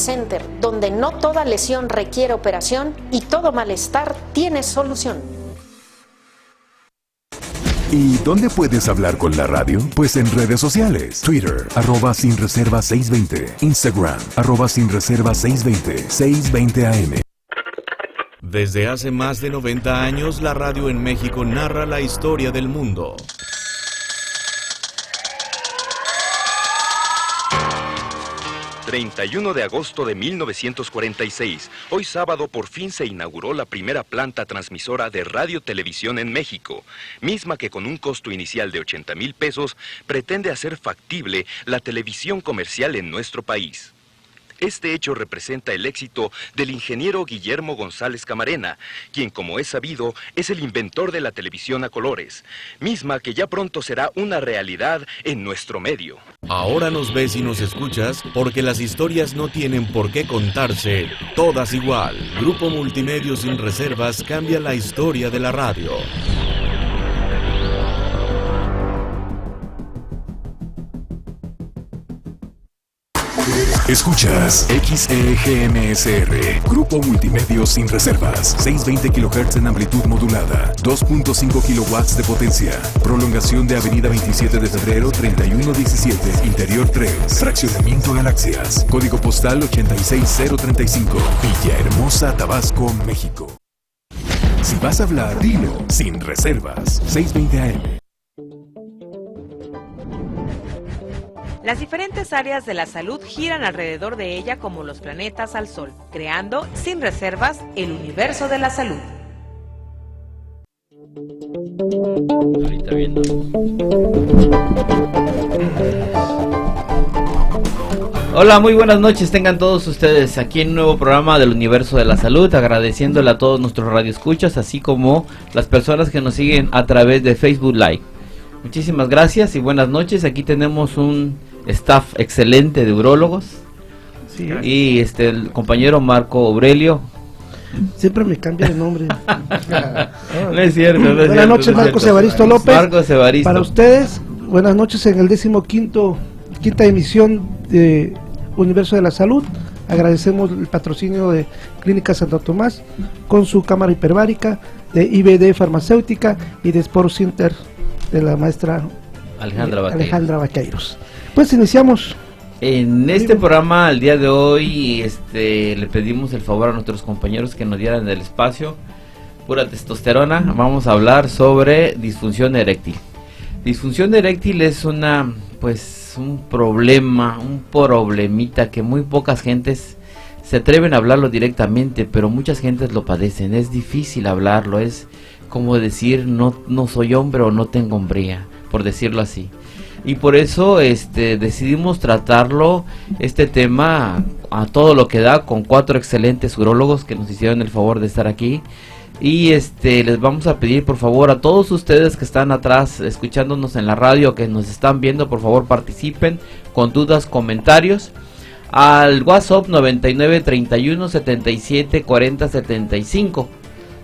Center, donde no toda lesión requiere operación y todo malestar tiene solución. ¿Y dónde puedes hablar con la radio? Pues en redes sociales. Twitter, @sinreserva620. Instagram, @sinreserva620. 620 AM. Desde hace más de 90 años, la radio en México narra la historia del mundo. ...31 de agosto de 1946, hoy sábado por fin se inauguró la primera planta transmisora de radio-televisión en México, misma que con un costo inicial de 80,000 pesos pretende hacer factible la televisión comercial en nuestro país. Este hecho representa el éxito del ingeniero Guillermo González Camarena, quien, como es sabido, es el inventor de la televisión a colores, misma que ya pronto será una realidad en nuestro medio. Ahora nos ves y nos escuchas porque las historias no tienen por qué contarse todas igual. Grupo Multimedios Sin Reservas cambia la historia de la radio. Escuchas XEGMSR, Grupo Multimedios Sin Reservas, 620 kHz en amplitud modulada, 2.5 kilowatts de potencia, prolongación de Avenida 27 de Febrero 3117, Interior 3, Fraccionamiento Galaxias, código postal 86035, Villahermosa, Tabasco, México. Si vas a hablar, dilo sin reservas. 620 AM. Las diferentes áreas de la salud giran alrededor de ella como los planetas al Sol, creando, sin reservas, el universo de la salud. Ahorita viendo. Hola, muy buenas noches, tengan todos ustedes aquí en un nuevo programa del Universo de la Salud, agradeciéndole a todos nuestros radioescuchas, así como las personas que nos siguen a través de Facebook Live. Muchísimas gracias y buenas noches. Aquí tenemos un staff excelente de urólogos. Sí, y el compañero Marco Aurelio. Siempre me cambia de nombre. No es cierto. Buenas noches, Marcos Evaristo López. Marcos Evaristo. Para ustedes, buenas noches en el 15ª emisión de Universo de la Salud. Agradecemos el patrocinio de Clínica Santo Tomás con su cámara hiperbárica, de IBD Farmacéutica y de Sport Center de la maestra Alejandra Vaqueiros. Pues iniciamos. En este programa, el día de hoy, le pedimos el favor a nuestros compañeros que nos dieran el espacio. Pura testosterona. Vamos a hablar sobre disfunción eréctil. Disfunción eréctil es un problema, un problemita que muy pocas gentes se atreven a hablarlo directamente, pero muchas gentes lo padecen. Es difícil hablarlo, es como decir no soy hombre o no tengo hombría, por decirlo así. Y por eso decidimos tratarlo, este tema, a todo lo que da, con 4 excelentes urólogos que nos hicieron el favor de estar aquí. Y les vamos a pedir por favor a todos ustedes que están atrás escuchándonos en la radio, que nos están viendo, por favor participen con dudas, comentarios al WhatsApp 99 31 77 40 75.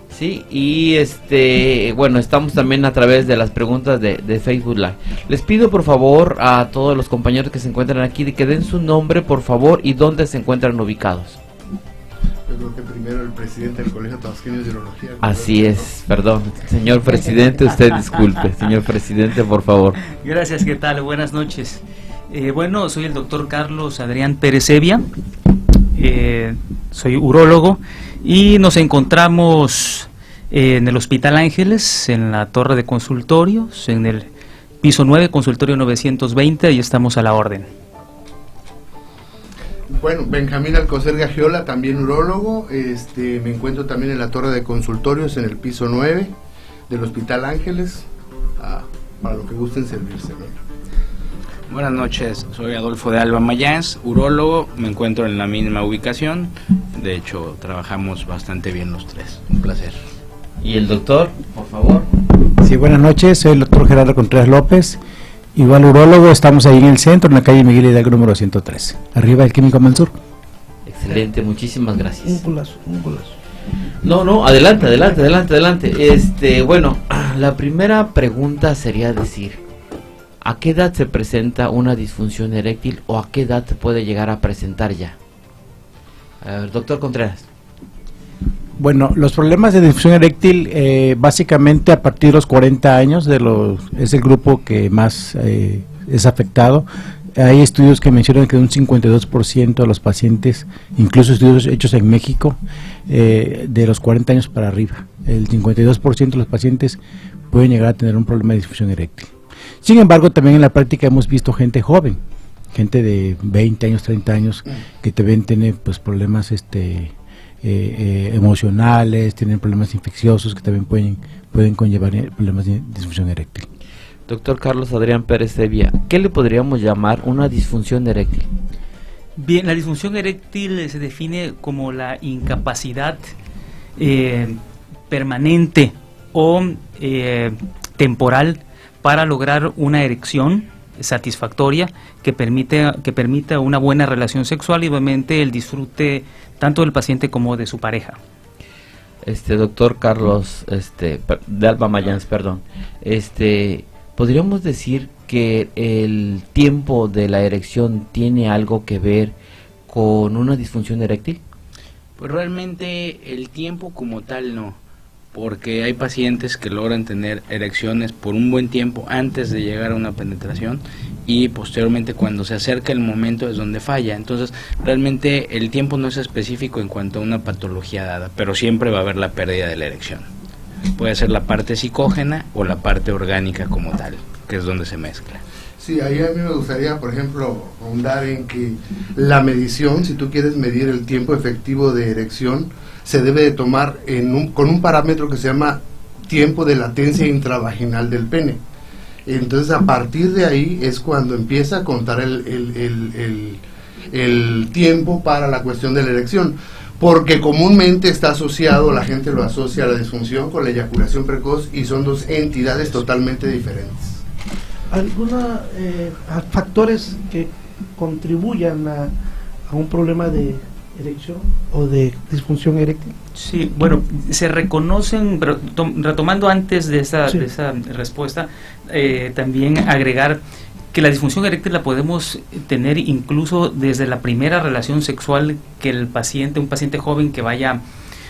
Sí, y estamos también a través de las preguntas de Facebook Live. Les pido por favor a todos los compañeros que se encuentran aquí de que den su nombre por favor y dónde se encuentran ubicados. Yo creo que primero el presidente del Colegio Tabasqueño de Urología. Así es, perdón, señor presidente, usted disculpe, señor presidente, por favor. Gracias, ¿qué tal? Buenas noches. Soy el doctor Carlos Adrián Pérez Evia, soy urólogo y nos encontramos en el Hospital Ángeles, en la torre de consultorios, en el piso 9, consultorio 920, y estamos a la orden. Bueno, Benjamín Alcocer Gagiola, también urólogo, me encuentro también en la torre de consultorios en el piso 9 del Hospital Ángeles, para lo que gusten servirse, ¿no? Buenas noches, soy Adolfo de Alba Mayans, urólogo, me encuentro en la misma ubicación, de hecho trabajamos bastante bien los tres, un placer. ¿Y el doctor, por favor? Sí, buenas noches, soy el doctor Gerardo Contreras López, igual urólogo, estamos ahí en el centro, en la calle Miguel Hidalgo número 113, arriba del Químico Mansur. Excelente, muchísimas gracias. Un golazo. No, adelante. La primera pregunta sería decir, ¿a qué edad se presenta una disfunción eréctil o a qué edad se puede llegar a presentar ya? Doctor Contreras. Bueno, los problemas de disfunción eréctil básicamente a partir de los 40 años es el grupo que más es afectado. Hay estudios que mencionan que un 52% de los pacientes, incluso estudios hechos en México, de los 40 años para arriba, el 52% de los pacientes pueden llegar a tener un problema de disfunción eréctil. Sin embargo, también en la práctica hemos visto gente joven, gente de 20 años, 30 años, que también tiene pues problemas emocionales, tienen problemas infecciosos que también pueden conllevar problemas de disfunción eréctil. Doctor Carlos Adrián Pérez Sevilla, ¿qué le podríamos llamar una disfunción eréctil? Bien, la disfunción eréctil se define como la incapacidad permanente o temporal para lograr una erección satisfactoria que permita una buena relación sexual y obviamente el disfrute tanto del paciente como de su pareja. Doctor Carlos de Alba Mayans, perdón. ¿Podríamos decir que el tiempo de la erección tiene algo que ver con una disfunción eréctil? Pues realmente el tiempo como tal no, porque hay pacientes que logran tener erecciones por un buen tiempo antes de llegar a una penetración y posteriormente cuando se acerca el momento es donde falla. Entonces realmente el tiempo no es específico en cuanto a una patología dada, pero siempre va a haber la pérdida de la erección. Puede ser la parte psicógena o la parte orgánica como tal, que es donde se mezcla. Sí, ahí a mí me gustaría, por ejemplo, ahondar en que la medición, si tú quieres medir el tiempo efectivo de erección, se debe de tomar con un parámetro que se llama tiempo de latencia intravaginal del pene. Entonces, a partir de ahí es cuando empieza a contar el tiempo para la cuestión de la erección. Porque comúnmente está asociado, la gente lo asocia a la disfunción con la eyaculación precoz y son dos entidades totalmente diferentes. ¿Algunos factores que contribuyan a un problema de erección o de disfunción eréctil? Sí, bueno, se reconocen, pero retomando antes de esa respuesta, también agregar que la disfunción eréctil la podemos tener incluso desde la primera relación sexual que un paciente joven que vaya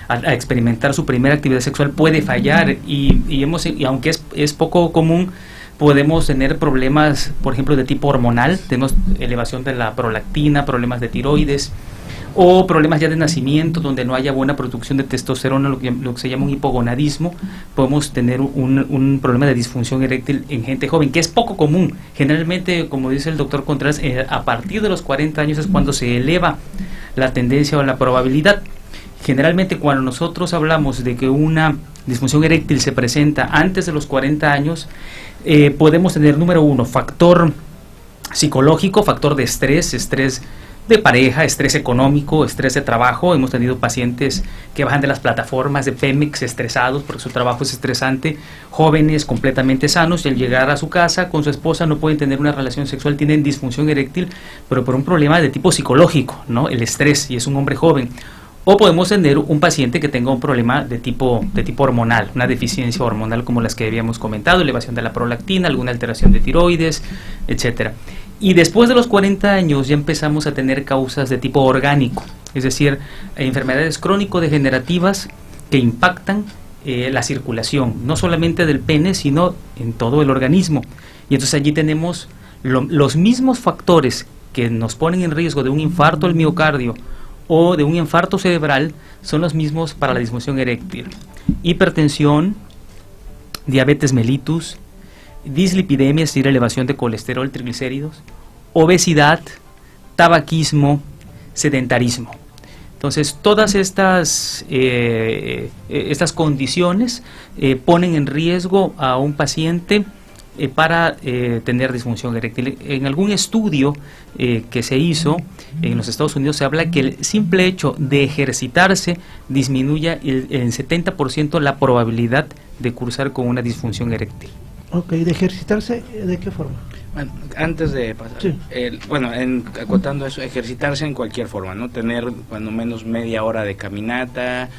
a experimentar su primera actividad sexual puede fallar y aunque es poco común, podemos tener problemas, por ejemplo, de tipo hormonal, tenemos elevación de la prolactina, problemas de tiroides, o problemas ya de nacimiento donde no haya buena producción de testosterona, lo que se llama un hipogonadismo. Podemos tener un problema de disfunción eréctil en gente joven, que es poco común. Generalmente, como dice el doctor Contreras, a partir de los 40 años es cuando se eleva la tendencia o la probabilidad. Generalmente cuando nosotros hablamos de que una disfunción eréctil se presenta antes de los 40 años, podemos tener, número uno, factor psicológico, factor de estrés de pareja, estrés económico, estrés de trabajo. Hemos tenido pacientes que bajan de las plataformas de Pemex estresados porque su trabajo es estresante, jóvenes completamente sanos y al llegar a su casa con su esposa no pueden tener una relación sexual, tienen disfunción eréctil, pero por un problema de tipo psicológico, ¿no? El estrés, y es un hombre joven. O podemos tener un paciente que tenga un problema de tipo hormonal, una deficiencia hormonal como las que habíamos comentado, elevación de la prolactina, alguna alteración de tiroides, etcétera. Y después de los 40 años ya empezamos a tener causas de tipo orgánico, es decir, enfermedades crónico-degenerativas que impactan la circulación, no solamente del pene, sino en todo el organismo. Y entonces allí tenemos los mismos factores que nos ponen en riesgo de un infarto al miocardio o de un infarto cerebral, son los mismos para la disfunción eréctil: hipertensión, diabetes mellitus, dislipidemia, es decir, elevación de colesterol, triglicéridos, obesidad, tabaquismo, sedentarismo. Entonces, todas estas condiciones ponen en riesgo a un paciente para tener disfunción eréctil. En algún estudio que se hizo en los Estados Unidos se habla que el simple hecho de ejercitarse disminuye en 70% la probabilidad de cursar con una disfunción eréctil. Ok, ¿de ejercitarse de qué forma? Bueno, antes de pasar, sí. Acotando eso, ejercitarse en cualquier forma, ¿no? Tener cuando menos media hora de caminata,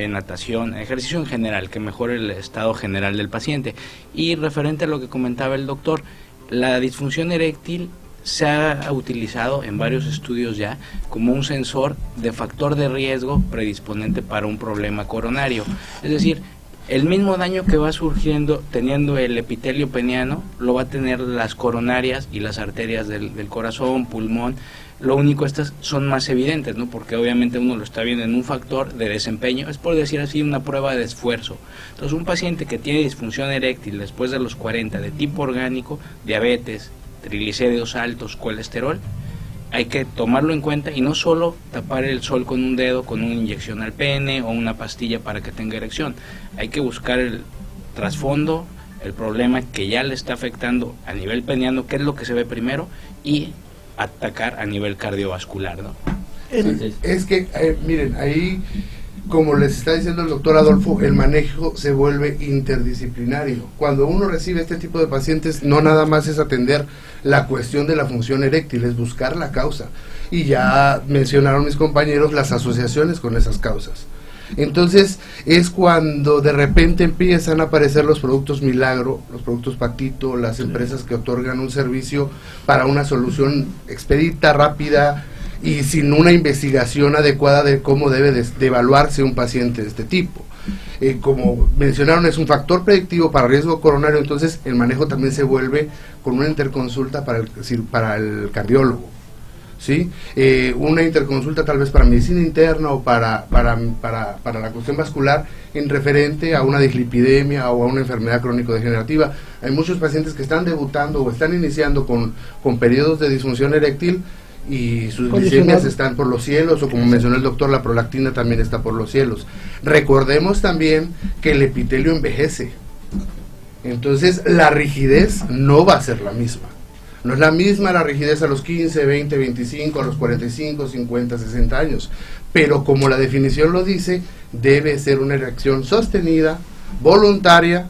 natación, ejercicio en general, que mejore el estado general del paciente. Y referente a lo que comentaba el doctor, la disfunción eréctil se ha utilizado en varios estudios ya como un sensor de factor de riesgo predisponente para un problema coronario. Es decir, el mismo daño que va surgiendo teniendo el epitelio peniano lo va a tener las coronarias y las arterias del corazón, pulmón. Lo único, estas son más evidentes, ¿no? Porque obviamente uno lo está viendo en un factor de desempeño, es por decir así una prueba de esfuerzo. Entonces un paciente que tiene disfunción eréctil después de los 40 de tipo orgánico, diabetes, triglicéridos altos, colesterol, hay que tomarlo en cuenta y no solo tapar el sol con un dedo, con una inyección al pene o una pastilla para que tenga erección. Hay que buscar el trasfondo, el problema que ya le está afectando a nivel peniano, qué es lo que se ve primero, y atacar a nivel cardiovascular, ¿no? Es que, miren, ahí, como les está diciendo el doctor Adolfo, el manejo se vuelve interdisciplinario. Cuando uno recibe este tipo de pacientes, no nada más es atender la cuestión de la función eréctil, es buscar la causa. Y ya mencionaron mis compañeros las asociaciones con esas causas. Entonces es cuando de repente empiezan a aparecer los productos milagro, los productos patito, las empresas que otorgan un servicio para una solución expedita, rápida y sin una investigación adecuada de cómo debe de evaluarse un paciente de este tipo. Como mencionaron, es un factor predictivo para riesgo coronario, entonces el manejo también se vuelve con una interconsulta para el cardiólogo. ¿Sí? Una interconsulta tal vez para medicina interna o para la cuestión vascular en referente a una dislipidemia o a una enfermedad crónico-degenerativa. Hay muchos pacientes que están debutando o están iniciando con periodos de disfunción eréctil y sus glicemias están por los cielos, o como mencionó el doctor, la prolactina también está por los cielos. Recordemos también que el epitelio envejece, entonces la rigidez no va a ser la misma. No es la misma la rigidez a los 15, 20, 25, a los 45, 50, 60 años. Pero como la definición lo dice, debe ser una erección sostenida, voluntaria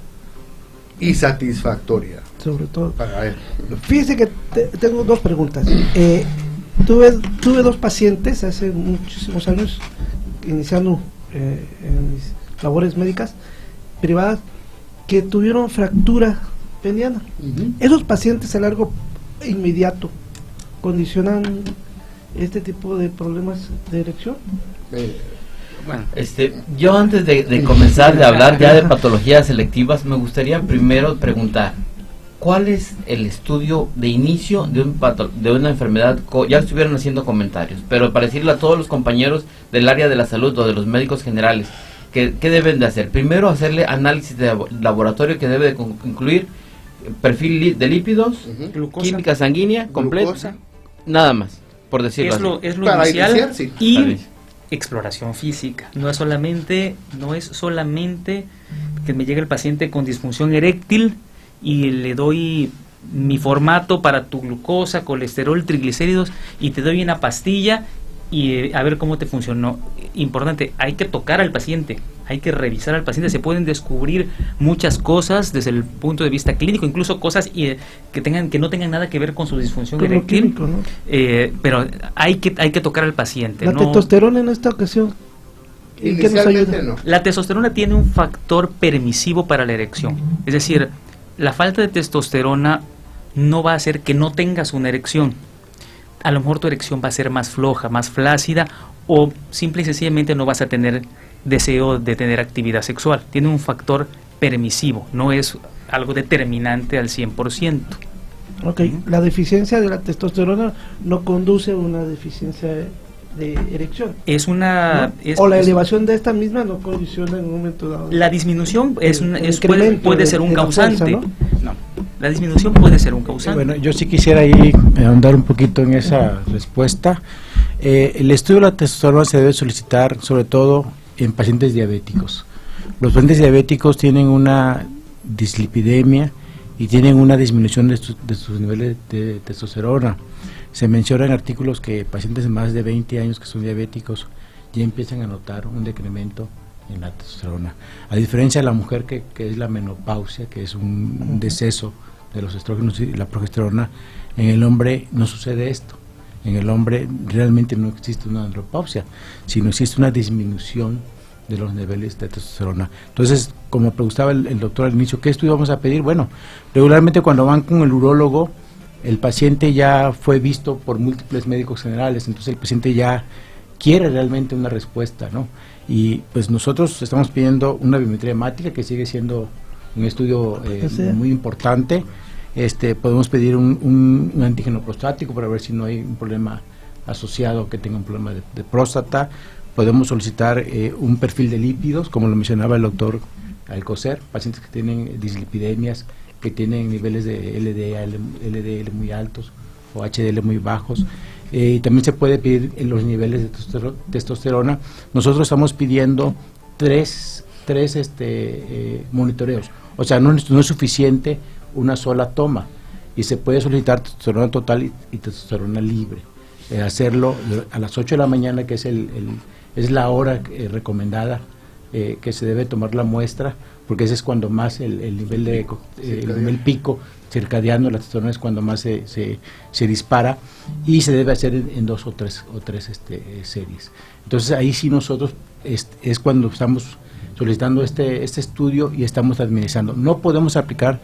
y satisfactoria. Sobre todo. Fíjese que tengo dos preguntas. Tuve dos pacientes hace muchísimos años, iniciando en mis labores médicas privadas, que tuvieron fractura peniana. Esos pacientes a largo inmediato condicionan este tipo de problemas de erección. Bueno, yo antes de comenzar de hablar ya de patologías selectivas, me gustaría primero preguntar, ¿cuál es el estudio de inicio de una enfermedad? Ya estuvieron haciendo comentarios, pero para decirle a todos los compañeros del área de la salud o de los médicos generales, ¿qué deben de hacer? Primero, hacerle análisis de laboratorio que debe de incluir perfil de lípidos, glucosa, química sanguínea completa, nada más, por decirlo así. Es lo inicial, y exploración física. No es solamente que me llegue el paciente con disfunción eréctil y le doy mi formato para tu glucosa, colesterol, triglicéridos y te doy una pastilla y a ver cómo te funcionó. Importante, hay que tocar al paciente, hay que revisar al paciente. Se pueden descubrir muchas cosas desde el punto de vista clínico, incluso cosas que no tengan nada que ver con su disfunción eréctil, ¿no? Pero hay que tocar al paciente. La testosterona en esta ocasión, ¿en qué nos ayuda? No. La testosterona tiene un factor permisivo para la erección, es decir, la falta de testosterona no va a hacer que no tengas una erección. A lo mejor tu erección va a ser más floja, más flácida, o simple y sencillamente no vas a tener deseo de tener actividad sexual. Tiene un factor permisivo, no es algo determinante al 100%. Ok, la deficiencia de la testosterona no conduce a una deficiencia de erección. Es una... ¿no? O la elevación de esta misma no condiciona en un momento dado. La disminución puede ser un causante. Fuerza, ¿no? La disminución puede ser un causante. Bueno, yo sí quisiera ahí ahondar un poquito en esa respuesta. El estudio de la testosterona se debe solicitar sobre todo en pacientes diabéticos. Los pacientes diabéticos tienen una dislipidemia y tienen una disminución de sus niveles de testosterona. Se menciona en artículos que pacientes de más de 20 años que son diabéticos ya empiezan a notar un decremento en la testosterona. A diferencia de la mujer que es la menopausia, que es un deceso de los estrógenos y la progesterona, en el hombre no sucede esto. En el hombre realmente no existe una andropausia, sino existe una disminución de los niveles de testosterona. Entonces, como preguntaba el doctor al inicio, ¿qué estudio vamos a pedir? Bueno, regularmente cuando van con el urólogo, el paciente ya fue visto por múltiples médicos generales, entonces el paciente ya quiere realmente una respuesta, ¿no? Y pues nosotros estamos pidiendo una biometría hemática, que sigue siendo un estudio muy importante. Podemos pedir un antígeno prostático para ver si no hay un problema asociado, que tenga un problema de próstata. Podemos solicitar un perfil de lípidos, como lo mencionaba el doctor Alcocer, pacientes que tienen dislipidemias, que tienen niveles de LDL muy altos o HDL muy bajos. También se puede pedir en los niveles de testosterona. Nosotros estamos pidiendo tres monitoreos, o sea, no es suficiente una sola toma, y se puede solicitar testosterona total y testosterona libre. Hacerlo a las 8 de la mañana, que es la hora recomendada que se debe tomar la muestra, porque ese es cuando más el nivel pico circadiano de la testosterona es cuando más se dispara, y se debe hacer en 2 o 3 series. Entonces ahí sí nosotros es cuando estamos solicitando este estudio y estamos administrando. No podemos aplicar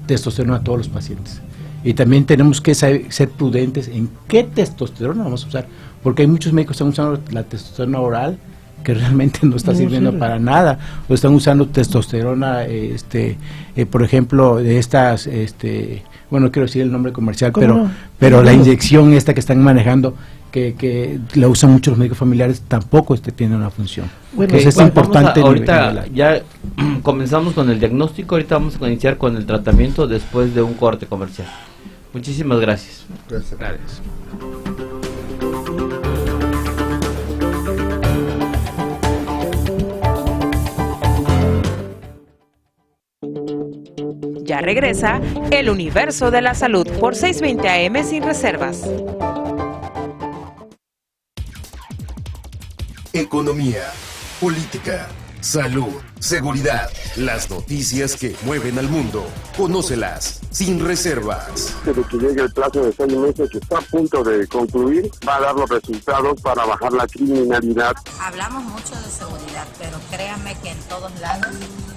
testosterona a todos los pacientes, y también tenemos que ser prudentes en qué testosterona vamos a usar, porque hay muchos médicos que están usando la testosterona oral, que realmente no está sirviendo para nada, o están usando testosterona, por ejemplo, de estas, bueno, quiero decir el nombre comercial, pero la inyección esta que están manejando, que la usan muchos médicos familiares, tampoco tiene una función. Bueno, entonces es importante. Ahorita ya comenzamos con el diagnóstico, ahorita vamos a iniciar con el tratamiento después de un corte comercial. Muchísimas gracias. Gracias. Ya regresa El Universo de la Salud por 620 AM sin reservas. Economía, política, salud, seguridad. Las noticias que mueven al mundo. Conócelas sin reservas. Desde que llegue el plazo de 6 meses que está a punto de concluir, va a dar los resultados para bajar la criminalidad. Hablamos mucho de seguridad, pero créanme que en todos lados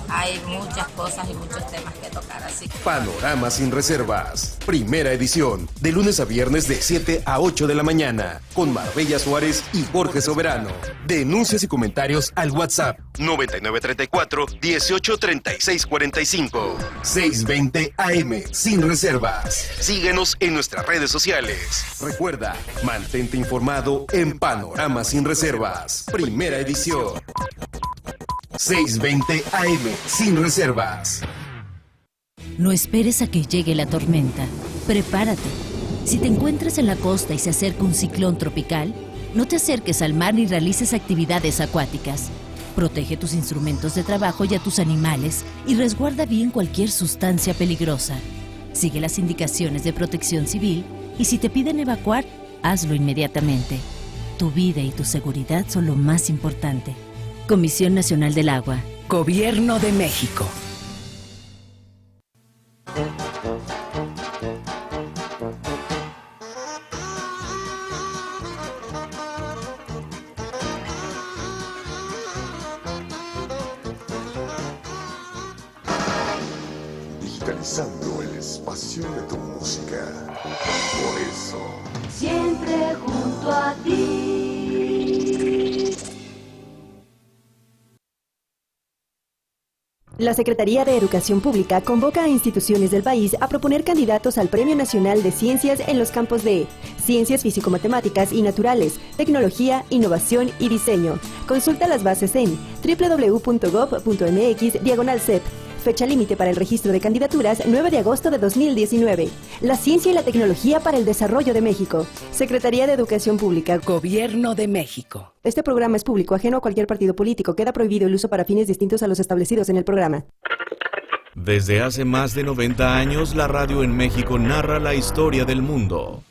hay muchas cosas y muchos temas que tocar. Así. Panorama sin reservas. Primera edición. De lunes a viernes de 7 a 8 de la mañana. Con Marbella Suárez y Jorge Soberano. Denuncias y comentarios al WhatsApp 9934-183645. 620 AM sin reservas. Síguenos en nuestras redes sociales. Recuerda, mantente informado en Panorama sin reservas. Primera edición. 620 AM sin reservas. No esperes a que llegue la tormenta. Prepárate. Si te encuentras en la costa y se acerca un ciclón tropical, no te acerques al mar ni realices actividades acuáticas. Protege tus instrumentos de trabajo y a tus animales y resguarda bien cualquier sustancia peligrosa. Sigue las indicaciones de Protección Civil y si te piden evacuar, hazlo inmediatamente. Tu vida y tu seguridad son lo más importante. Comisión Nacional del Agua. Gobierno de México. Digitalizando el espacio de tu música. Por eso. Siempre junto a ti. La Secretaría de Educación Pública convoca a instituciones del país a proponer candidatos al Premio Nacional de Ciencias en los campos de Ciencias Físico-Matemáticas y Naturales, Tecnología, Innovación y Diseño. Consulta las bases en www.gov.mx/CEP. Fecha límite para el registro de candidaturas, 9 de agosto de 2019. La ciencia y la tecnología para el desarrollo de México. Secretaría de Educación Pública. Gobierno de México. Este programa es público, ajeno a cualquier partido político. Queda prohibido el uso para fines distintos a los establecidos en el programa. Desde hace más de 90 años, la radio en México narra la historia del mundo.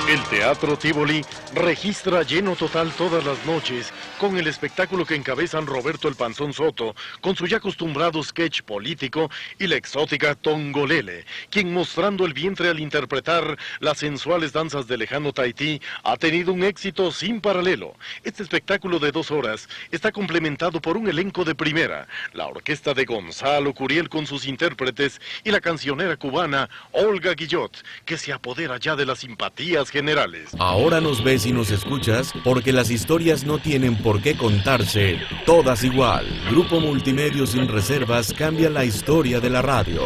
El Teatro Tívoli registra lleno total todas las noches con el espectáculo que encabezan Roberto el Panzón Soto, con su ya acostumbrado sketch político, y la exótica Tongolele, quien mostrando el vientre al interpretar las sensuales danzas de lejano Tahití, ha tenido un éxito sin paralelo. Este espectáculo de 2 horas está complementado por un elenco de primera, la orquesta de Gonzalo Curiel con sus intérpretes y la cancionera cubana Olga Guillot, que se apodera ya de las simpatías generales. Ahora nos ves y nos escuchas porque las historias no tienen por qué contarse todas igual. Grupo Multimedios Sin Reservas cambia la historia de la radio.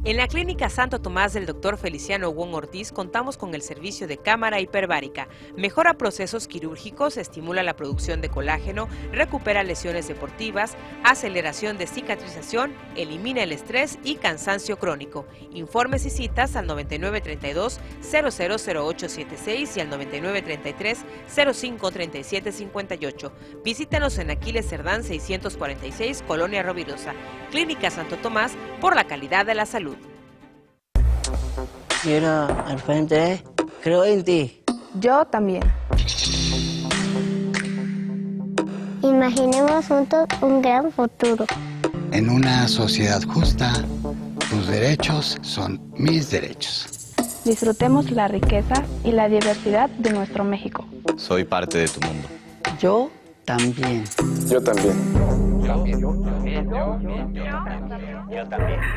En la Clínica Santo Tomás del Dr. Feliciano Wong Ortiz contamos con el servicio de cámara hiperbárica. Mejora procesos quirúrgicos, estimula la producción de colágeno, recupera lesiones deportivas, aceleración de cicatrización, elimina el estrés y cansancio crónico. Informes y citas al 9932-000876 y al 9933-053758. Visítanos en Aquiles Cerdán 646, Colonia Rovirosa. Clínica Santo Tomás, por la calidad de la salud. Quiero al frente, creo en ti. Yo también. Imaginemos juntos un gran futuro. En una sociedad justa, tus derechos son mis derechos. Disfrutemos la riqueza y la diversidad de nuestro México. Soy parte de tu mundo. Yo también. Yo también.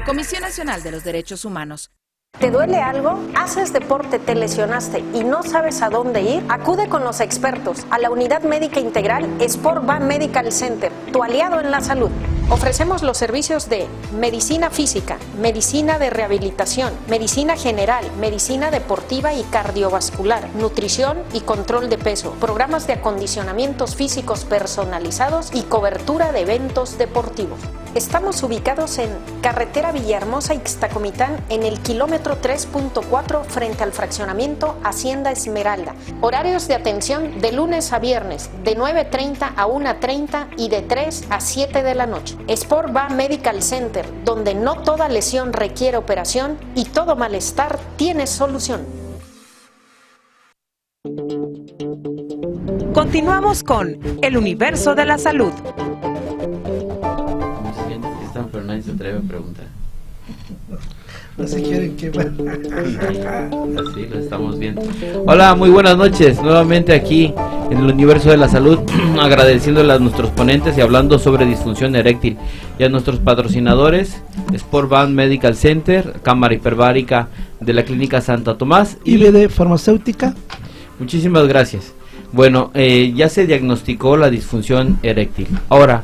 Comisión Nacional de los Derechos Humanos. ¿Te duele algo? ¿Haces deporte, te lesionaste y no sabes a dónde ir? Acude con los expertos a la Unidad Médica Integral Sport Van Medical Center, tu aliado en la salud. Ofrecemos los servicios de medicina física, medicina de rehabilitación, medicina general, medicina deportiva y cardiovascular, nutrición y control de peso, programas de acondicionamientos físicos personalizados y cobertura de eventos deportivos. Estamos ubicados en Carretera Villahermosa Ixtacomitán, en el kilómetro 3.4 frente al fraccionamiento Hacienda Esmeralda. Horarios de atención de lunes a viernes, de 9:30 a 1:30 y de 3 a 7 de la noche. Sport Bar Medical Center, donde no toda lesión requiere operación y todo malestar tiene solución. Continuamos con El Universo de la Salud. Pero nadie se atreve a preguntar. No se quieren quemar. Así lo estamos viendo. Hola, muy buenas noches. Nuevamente aquí en el Universo de la Salud, agradeciéndole a nuestros ponentes y hablando sobre disfunción eréctil y a nuestros patrocinadores, Sport Van Medical Center, cámara hiperbárica de la Clínica Santo Tomás y IBD Farmacéutica. Muchísimas gracias. Bueno, ya se diagnosticó la disfunción eréctil. Ahora,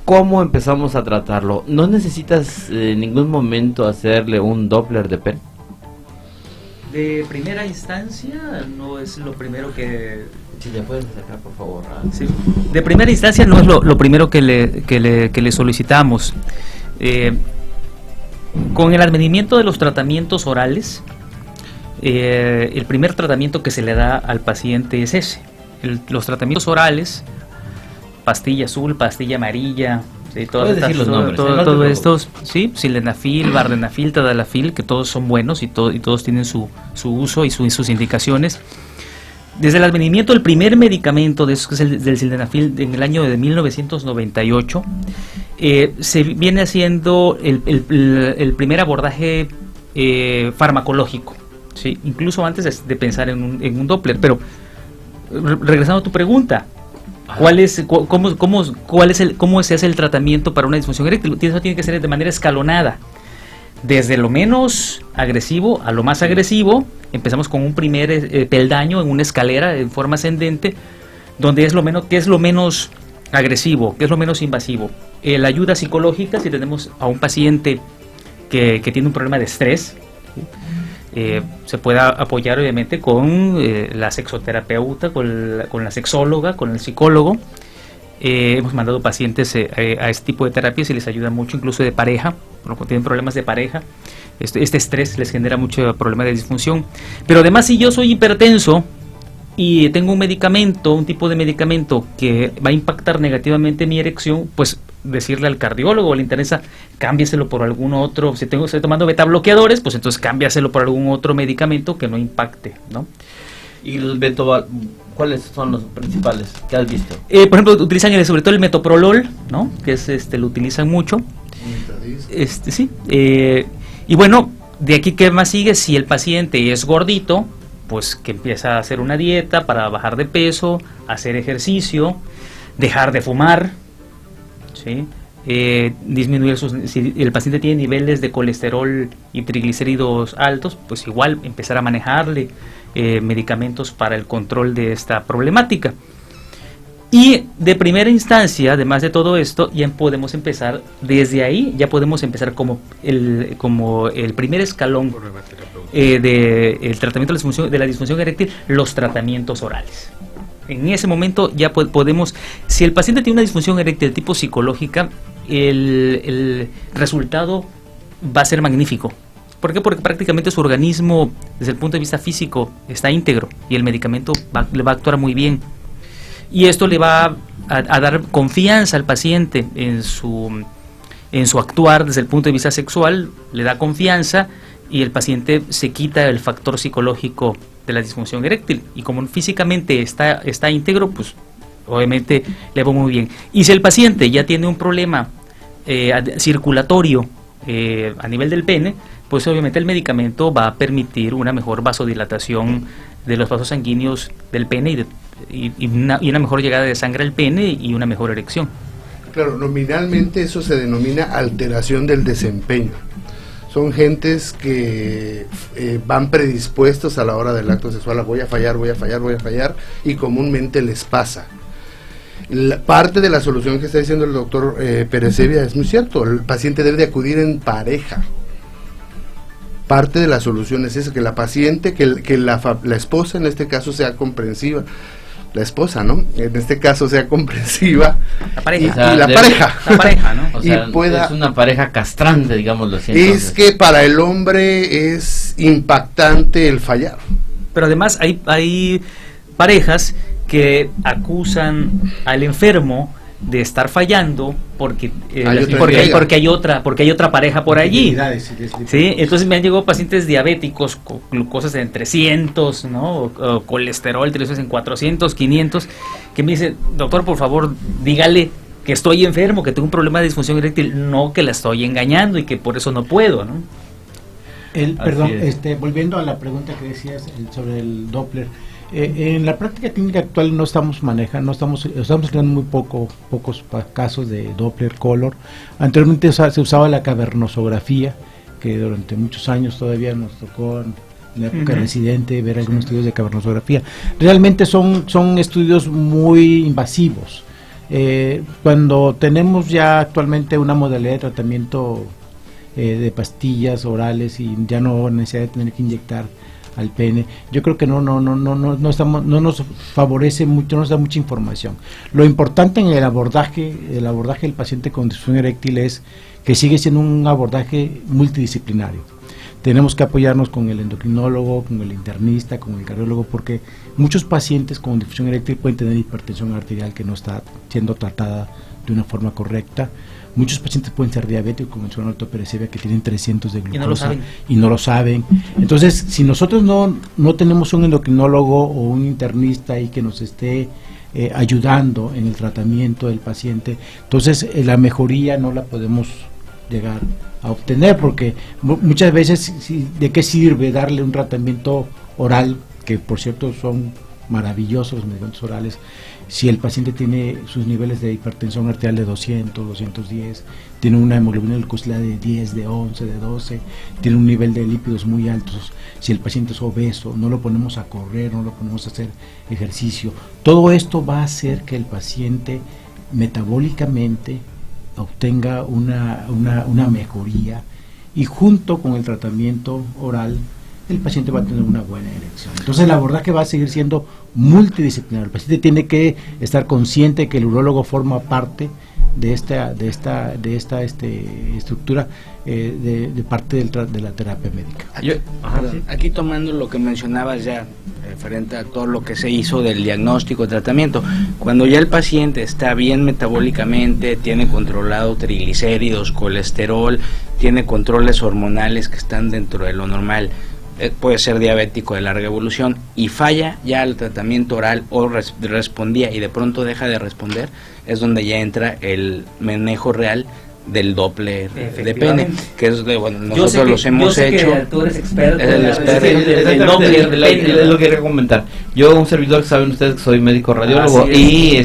¿cómo empezamos a tratarlo? ¿No necesitas en ningún momento hacerle un Doppler de pene? De primera instancia no es lo primero que... Si le puedes sacar, por favor. Sí. De primera instancia no es lo primero que le solicitamos. Con el advenimiento de los tratamientos orales, el primer tratamiento que se le da al paciente es ese. Los tratamientos orales, pastilla azul, pastilla amarilla, sí, puedes decir los nombres, todo estos, sí, sildenafil, vardenafil, tadalafil, que todos son buenos y todos tienen su uso y sus indicaciones. Desde el advenimiento del primer medicamento de eso, que es el del sildenafil, en el año de 1998, se viene haciendo el primer abordaje farmacológico, sí, incluso antes de pensar en un Doppler. Pero regresando a tu pregunta, ¿cómo se hace el tratamiento para una disfunción eréctil? Eso tiene que ser de manera escalonada, desde lo menos agresivo a lo más agresivo. Empezamos con un primer peldaño en una escalera en forma ascendente, donde ¿qué es lo menos agresivo? ¿Qué es lo menos invasivo? La ayuda psicológica, si tenemos a un paciente que tiene un problema de estrés, se puede apoyar obviamente con la sexoterapeuta, con la sexóloga, con el psicólogo. Hemos mandado pacientes a este tipo de terapias y les ayuda mucho, incluso de pareja, cuando tienen problemas de pareja. Este estrés les genera mucho problema de disfunción. Pero además, si yo soy hipertenso y tengo un tipo de medicamento que va a impactar negativamente mi erección, pues decirle al cardiólogo o al internista, cámbiaselo por algún otro, si estoy tomando beta bloqueadores, pues entonces cámbiaselo por algún otro medicamento que no impacte, ¿no? ¿Y el cuáles son los principales que has visto? Por ejemplo, utilizan sobre todo el metoprolol, ¿no? Que es lo utilizan mucho. Sí. Y bueno, de aquí, ¿qué más sigue? Si el paciente es gordito, pues que empieza a hacer una dieta para bajar de peso, hacer ejercicio, dejar de fumar, ¿sí? Disminuir si el paciente tiene niveles de colesterol y triglicéridos altos, pues igual empezar a manejarle medicamentos para el control de esta problemática. Y de primera instancia, además de todo esto, ya podemos empezar, desde ahí ya podemos empezar como el primer escalón del tratamiento de la disfunción eréctil, los tratamientos orales. En ese momento ya podemos, si el paciente tiene una disfunción eréctil de tipo psicológica, el resultado va a ser magnífico. ¿Por qué? Porque prácticamente su organismo, desde el punto de vista físico, está íntegro y el medicamento le va a actuar muy bien. Y esto le va a dar confianza al paciente en su actuar desde el punto de vista sexual, le da confianza y el paciente se quita el factor psicológico de la disfunción eréctil. Y como físicamente está íntegro, pues obviamente le va muy bien. Y si el paciente ya tiene un problema circulatorio a nivel del pene, pues obviamente el medicamento va a permitir una mejor vasodilatación de los vasos sanguíneos del pene y una mejor llegada de sangre al pene y una mejor erección. Claro, nominalmente eso se denomina alteración del desempeño. Son gentes que van predispuestos a la hora del acto sexual a voy a fallar, y comúnmente les pasa. Parte de la solución que está diciendo el doctor Perecevia es muy cierto, el paciente debe de acudir en pareja. Parte de la solución es eso, que la paciente, que la esposa en este caso sea comprensiva, la esposa, ¿no? En este caso sea comprensiva, la pareja. O sea, la pareja, ¿no? O sea, es una pareja castrante, digámoslo así. Es que para el hombre es impactante el fallar. Pero además hay parejas que acusan al enfermo de estar fallando porque hay otra pareja por allí, ¿sí? Entonces me han llegado pacientes diabéticos con glucosas en 300, ¿no? O colesterol en 400, 500, que me dicen, doctor, por favor, dígale que estoy enfermo, que tengo un problema de disfunción eréctil, no que la estoy engañando y que por eso no puedo, ¿no? Perdón, volviendo a la pregunta que decías sobre el Doppler. En la práctica clínica actual no estamos creando muy pocos casos de Doppler color. Anteriormente se usaba la cavernosografía, que durante muchos años todavía nos tocó en la época residente ver algunos estudios de cavernosografía. Realmente son estudios muy invasivos. Cuando tenemos ya actualmente una modalidad de tratamiento de pastillas orales y ya no necesidad de tener que inyectar al pene, yo creo que no nos favorece mucho, no nos da mucha información. Lo importante en el abordaje del paciente con disfunción eréctil es que sigue siendo un abordaje multidisciplinario. Tenemos que apoyarnos con el endocrinólogo, con el internista, con el cardiólogo, porque muchos pacientes con disfunción eréctil pueden tener hipertensión arterial que no está siendo tratada de una forma correcta. Muchos pacientes pueden ser diabéticos, como mencionó el doctor Perecevia, que tienen 300 de glucosa y no lo saben. Entonces, si nosotros no tenemos un endocrinólogo o un internista ahí que nos esté ayudando en el tratamiento del paciente, entonces la mejoría no la podemos llegar a obtener, porque muchas veces, ¿de qué sirve darle un tratamiento oral, que por cierto son maravillosos los medicamentos orales, si el paciente tiene sus niveles de hipertensión arterial de 200, 210, tiene una hemoglobina glucosilada de 10, de 11, de 12, tiene un nivel de lípidos muy altos, si el paciente es obeso, no lo ponemos a correr, no lo ponemos a hacer ejercicio, todo esto va a hacer que el paciente metabólicamente obtenga una mejoría, y junto con el tratamiento oral el paciente va a tener una buena erección. Entonces el abordaje va a seguir siendo multidisciplinario. El paciente tiene que estar consciente de que el urólogo forma parte de esta estructura de parte de la terapia médica. Aquí tomando lo que mencionabas ya referente a todo lo que se hizo del diagnóstico, tratamiento. Cuando ya el paciente está bien metabólicamente, tiene controlado triglicéridos, colesterol, tiene controles hormonales que están dentro de lo normal, puede ser diabético de larga evolución y falla ya el tratamiento oral o respondía y de pronto deja de responder, es donde ya entra el manejo real del Doppler de pene, que es de, bueno, nosotros los hemos hecho. Tú eres experto el Doppler de pene. Es lo que quería comentar. Yo, un servidor, saben ustedes que soy médico radiólogo y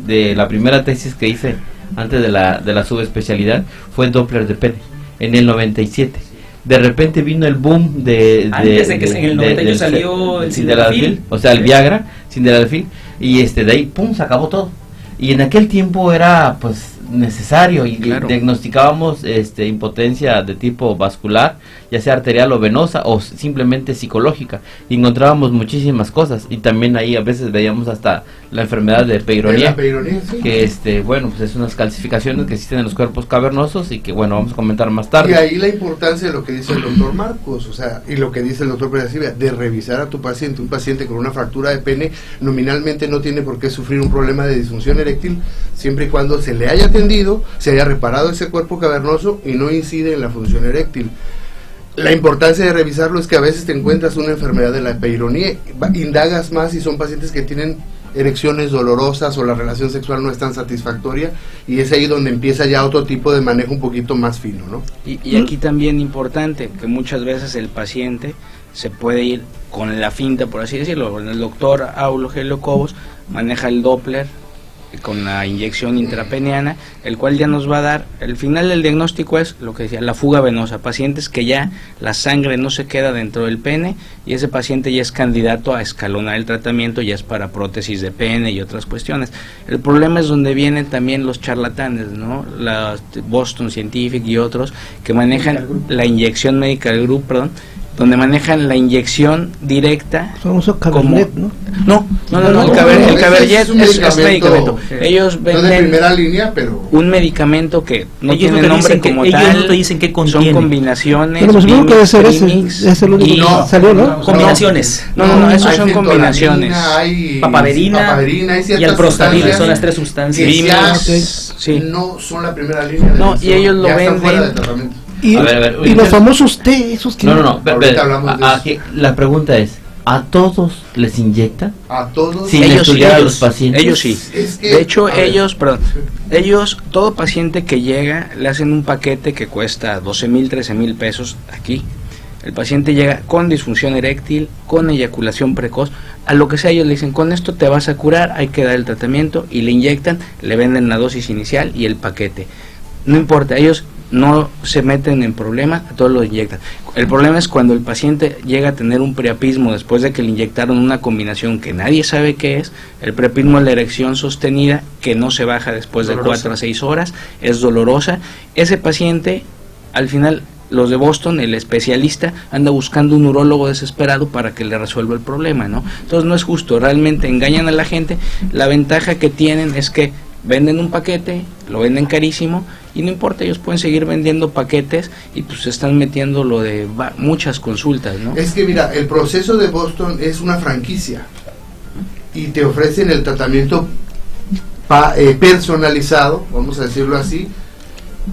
de la primera tesis que hice antes de la subespecialidad fue Doppler de pene en el 97. De repente vino el boom antes de que en el 98 salió el sildenafil, o sea, el Viagra, sildenafil, y de ahí pum, se acabó todo. Y en aquel tiempo era pues necesario y claro, diagnosticábamos impotencia de tipo vascular, ya sea arterial o venosa o simplemente psicológica, y encontrábamos muchísimas cosas, y también ahí a veces veíamos hasta la enfermedad de Peyronie, sí, que bueno, pues es unas calcificaciones que existen en los cuerpos cavernosos y que bueno, vamos a comentar más tarde. Y ahí la importancia de lo que dice el doctor Marcos, o sea, y lo que dice el doctor Pérez Silvia, de revisar a tu paciente. Un paciente con una fractura de pene nominalmente no tiene por qué sufrir un problema de disfunción eréctil, siempre y cuando se le haya atendido, se haya reparado ese cuerpo cavernoso y no incide en la función eréctil. La importancia de revisarlo es que a veces te encuentras una enfermedad de la Peyronie, indagas más y son pacientes que tienen erecciones dolorosas o la relación sexual no es tan satisfactoria, y es ahí donde empieza ya otro tipo de manejo un poquito más fino, ¿no? Y aquí también importante que muchas veces el paciente se puede ir con la finta, por así decirlo. El doctor Aulo Gelio Cobos maneja el Doppler con la inyección intrapeneana, el cual ya nos va a dar, el final del diagnóstico es lo que decía, la fuga venosa, pacientes que ya la sangre no se queda dentro del pene y ese paciente ya es candidato a escalonar el tratamiento, ya es para prótesis de pene y otras cuestiones. El problema es donde vienen también los charlatanes, ¿no? La Boston Scientific y otros que manejan la inyección Medical Group, donde manejan la inyección directa. Famoso Cabernet, ¿no? No, el Cabernet es medicamento. Ellos venden no de primera línea, pero un medicamento que no ellos tiene nombre como tal. Ellos no te dicen qué contiene. Son combinaciones. Pero supongo que debe ser ese es el único que salió, ¿no? Combinaciones. No, esos son combinaciones. Hay papaverina y alprostadil, son las tres sustancias. Sí. No son la primera línea. No, y ellos lo venden. Y los famosos té, esos que... No, aquí la pregunta es, ¿a todos les inyectan? ¿A todos? Sin estudiar a los pacientes. Ellos sí. De hecho, ellos, todo paciente que llega, le hacen un paquete que cuesta 12,000, 13,000 pesos aquí. El paciente llega con disfunción eréctil, con eyaculación precoz, a lo que sea, ellos le dicen, con esto te vas a curar, hay que dar el tratamiento, y le inyectan, le venden la dosis inicial y el paquete. No importa, ellos no se meten en problemas, a todos lo inyectan. El problema es cuando el paciente llega a tener un priapismo después de que le inyectaron una combinación que nadie sabe qué es. El priapismo es la erección sostenida que no se baja después de 4 a 6 horas, es dolorosa. Ese paciente, al final, los de Boston, el especialista, anda buscando un urólogo desesperado para que le resuelva el problema, ¿no? Entonces no es justo, realmente engañan a la gente. La ventaja que tienen es que venden un paquete, lo venden carísimo y no importa, ellos pueden seguir vendiendo paquetes y pues se están metiendo lo de muchas consultas, ¿no? Es que mira, el proceso de Boston es una franquicia y te ofrecen el tratamiento personalizado, vamos a decirlo así,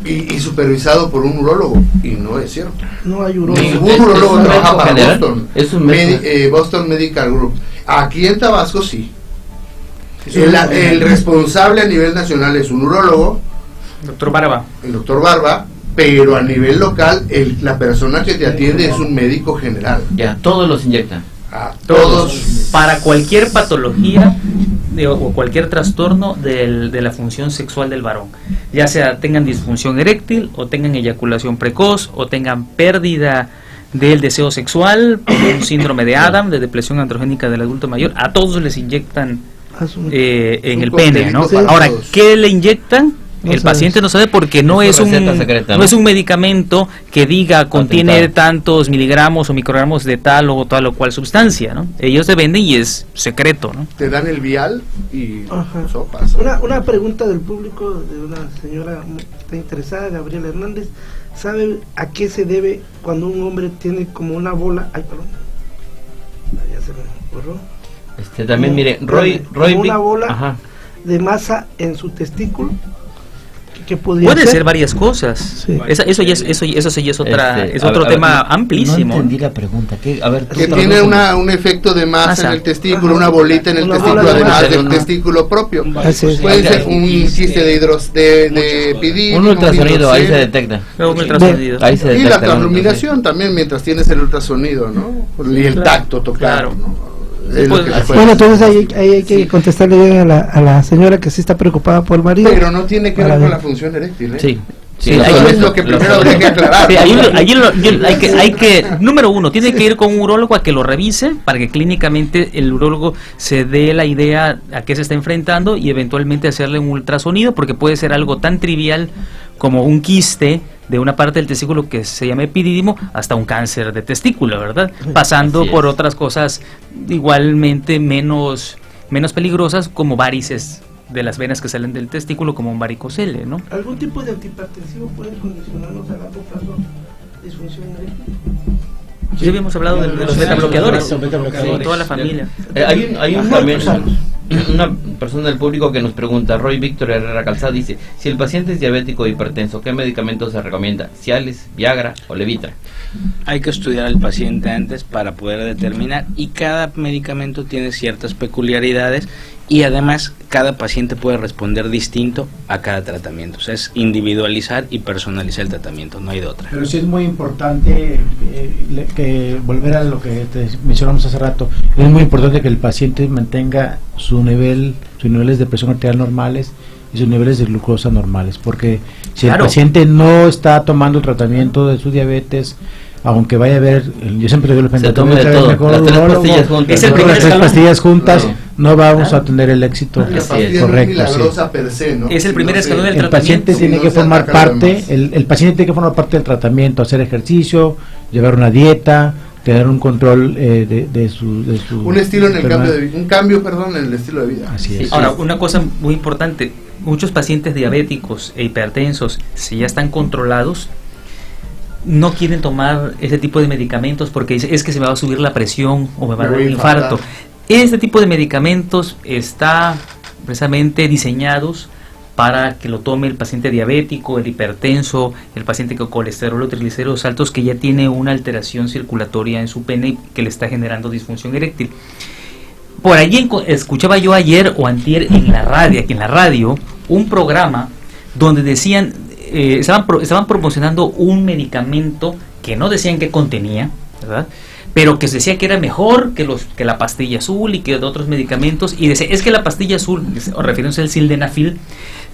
y supervisado por un urólogo, y no es cierto. No hay urólogo. Ningún urólogo trabaja para general. Boston. Es un Boston Medical Group. Aquí en Tabasco sí. El responsable a nivel nacional es un urólogo, doctor Barba. El doctor Barba, pero a nivel local la persona que te atiende es un médico general. Ya, todos los inyectan. A todos. Para cualquier patología o cualquier trastorno de la función sexual del varón, ya sea tengan disfunción eréctil o tengan eyaculación precoz o tengan pérdida del deseo sexual por un síndrome de Adam, de depresión androgénica del adulto mayor, a todos les inyectan en el pene, ¿no? Ahora, ¿qué le inyectan? El paciente no sabe porque no es un medicamento que diga contiene tantos miligramos o microgramos de tal o cual sustancia, ¿no? Ellos se venden y es secreto, ¿no? Te dan el vial y eso pasa. Una pregunta del público de una señora que está interesada, Gabriela Hernández. ¿Sabe a qué se debe cuando un hombre tiene como una bola? Ay, perdón. se me borró. También mire, Roy una bola de masa en su testículo. Puede ser varias cosas. Sí. Eso sí es otra, es otro tema amplísimo. No entendí la pregunta. Que tiene un efecto de masa en el testículo, una bolita en el testículo, además del testículo propio. Puede ser un quiste de epidídimo. Un ultrasonido, ahí se detecta. Y la transluminación también, mientras tienes el ultrasonido, ¿no? Y el tacto, tocar, ¿no? Bueno, entonces ahí hay que contestarle a la señora que sí está preocupada por el marido. Pero no tiene que ver con la función eréctil, ¿eh? Sí. Eso es lo que primero habría que aclarar. Sí, hay que, número uno, tiene que ir con un urólogo a que lo revise para que clínicamente el urólogo se dé la idea a qué se está enfrentando y eventualmente hacerle un ultrasonido, porque puede ser algo tan trivial como un quiste de una parte del testículo que se llama epidídimo hasta un cáncer de testículo, ¿verdad? Pasando por otras cosas igualmente menos peligrosas, como varices de las venas que salen del testículo, como un varicocele, ¿no? ¿Algún tipo de antihipertensivo puede condicionarnos a largo plazo disfunción eréctil? Sí, habíamos hablado de los betabloqueadores, toda la familia. Hay también una persona del público que nos pregunta, Roy Víctor Herrera Calzada, dice, si el paciente es diabético o hipertenso, ¿qué medicamento se recomienda? ¿Cialis, Viagra o Levitra? Hay que estudiar al paciente antes para poder determinar, y cada medicamento tiene ciertas peculiaridades y además cada paciente puede responder distinto a cada tratamiento. O sea, es individualizar y personalizar el tratamiento, no hay de otra. Pero sí es muy importante que volver a lo que te mencionamos hace rato. Es muy importante que el paciente mantenga sus niveles de presión arterial normales y sus niveles de glucosa normales, porque si el paciente no está tomando el tratamiento de su diabetes, aunque vaya a ver, yo siempre digo, las tres pastillas juntas, no vamos a tener el éxito correcto. Es el primer escalón del tratamiento. El paciente tiene que formar parte, el paciente tiene que formar parte del tratamiento, hacer ejercicio, llevar una dieta, tener un control de su un estilo en el cambio en el estilo de vida. Así es. Ahora, una cosa muy importante, muchos pacientes diabéticos e hipertensos, si ya están controlados, no quieren tomar ese tipo de medicamentos porque es que se me va a subir la presión o me va a dar un infarto. Este tipo de medicamentos está precisamente diseñados para que lo tome el paciente diabético, el hipertenso, el paciente con colesterol o triglicéridos altos que ya tiene una alteración circulatoria en su pene y que le está generando disfunción eréctil. Por allí escuchaba yo ayer o antier aquí en la radio, un programa donde decían, estaban promocionando un medicamento que no decían qué contenía, ¿verdad?, pero que se decía que era mejor que la pastilla azul y que de otros medicamentos, y decía, es que la pastilla azul, refiriéndose al sildenafil,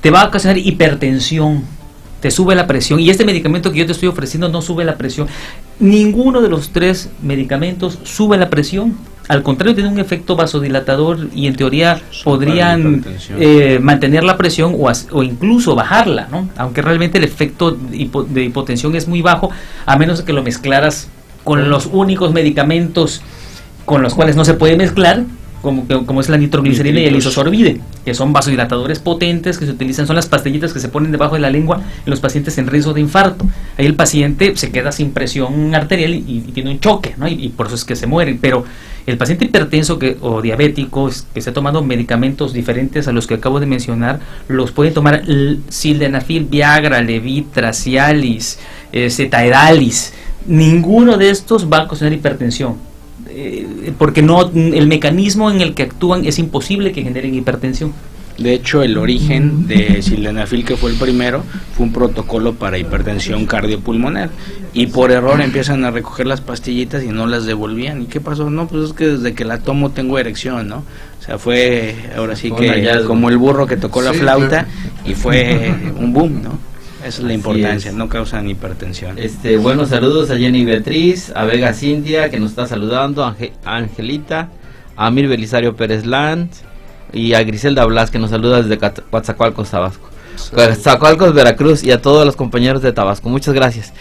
te va a ocasionar hipertensión, te sube la presión, y este medicamento que yo te estoy ofreciendo no sube la presión. Ninguno de los tres medicamentos sube la presión, al contrario, tiene un efecto vasodilatador y en teoría podrían mantener la presión o incluso bajarla, ¿no? Aunque realmente el efecto de hipotensión es muy bajo, a menos que lo mezclaras con los únicos medicamentos con los cuales no se puede mezclar, como es la nitroglicerina y el isosorbide, que son vasodilatadores potentes que se utilizan, son las pastillitas que se ponen debajo de la lengua en los pacientes en riesgo de infarto. Ahí el paciente se queda sin presión arterial y tiene un choque, ¿no? Y por eso es que se mueren. Pero el paciente hipertenso o diabético que esté tomando medicamentos diferentes a los que acabo de mencionar, los puede tomar sildenafil, Viagra, Levitra, Cialis, Zetaedalis. Ninguno de estos va a ocasionar hipertensión, porque el mecanismo en el que actúan es imposible que generen hipertensión. De hecho, el origen de sildenafil, que fue el primero, fue un protocolo para hipertensión cardiopulmonar, y por error empiezan a recoger las pastillitas y no las devolvían. ¿Y qué pasó? No, pues es que desde que la tomo tengo erección, ¿no? O sea, fue ahora sí que como el burro que tocó la flauta, y fue un boom, ¿no? Esa es la importancia, no causan hipertensión. Buenos saludos a Jenny Beatriz, a Vega Cintia, que nos está saludando, a Angelita, a Amir Belisario Pérez Land y a Griselda Blas, que nos saluda desde Coatzacoalcos, Tabasco. Coatzacoalcos, Veracruz, y a todos los compañeros de Tabasco. Muchas gracias.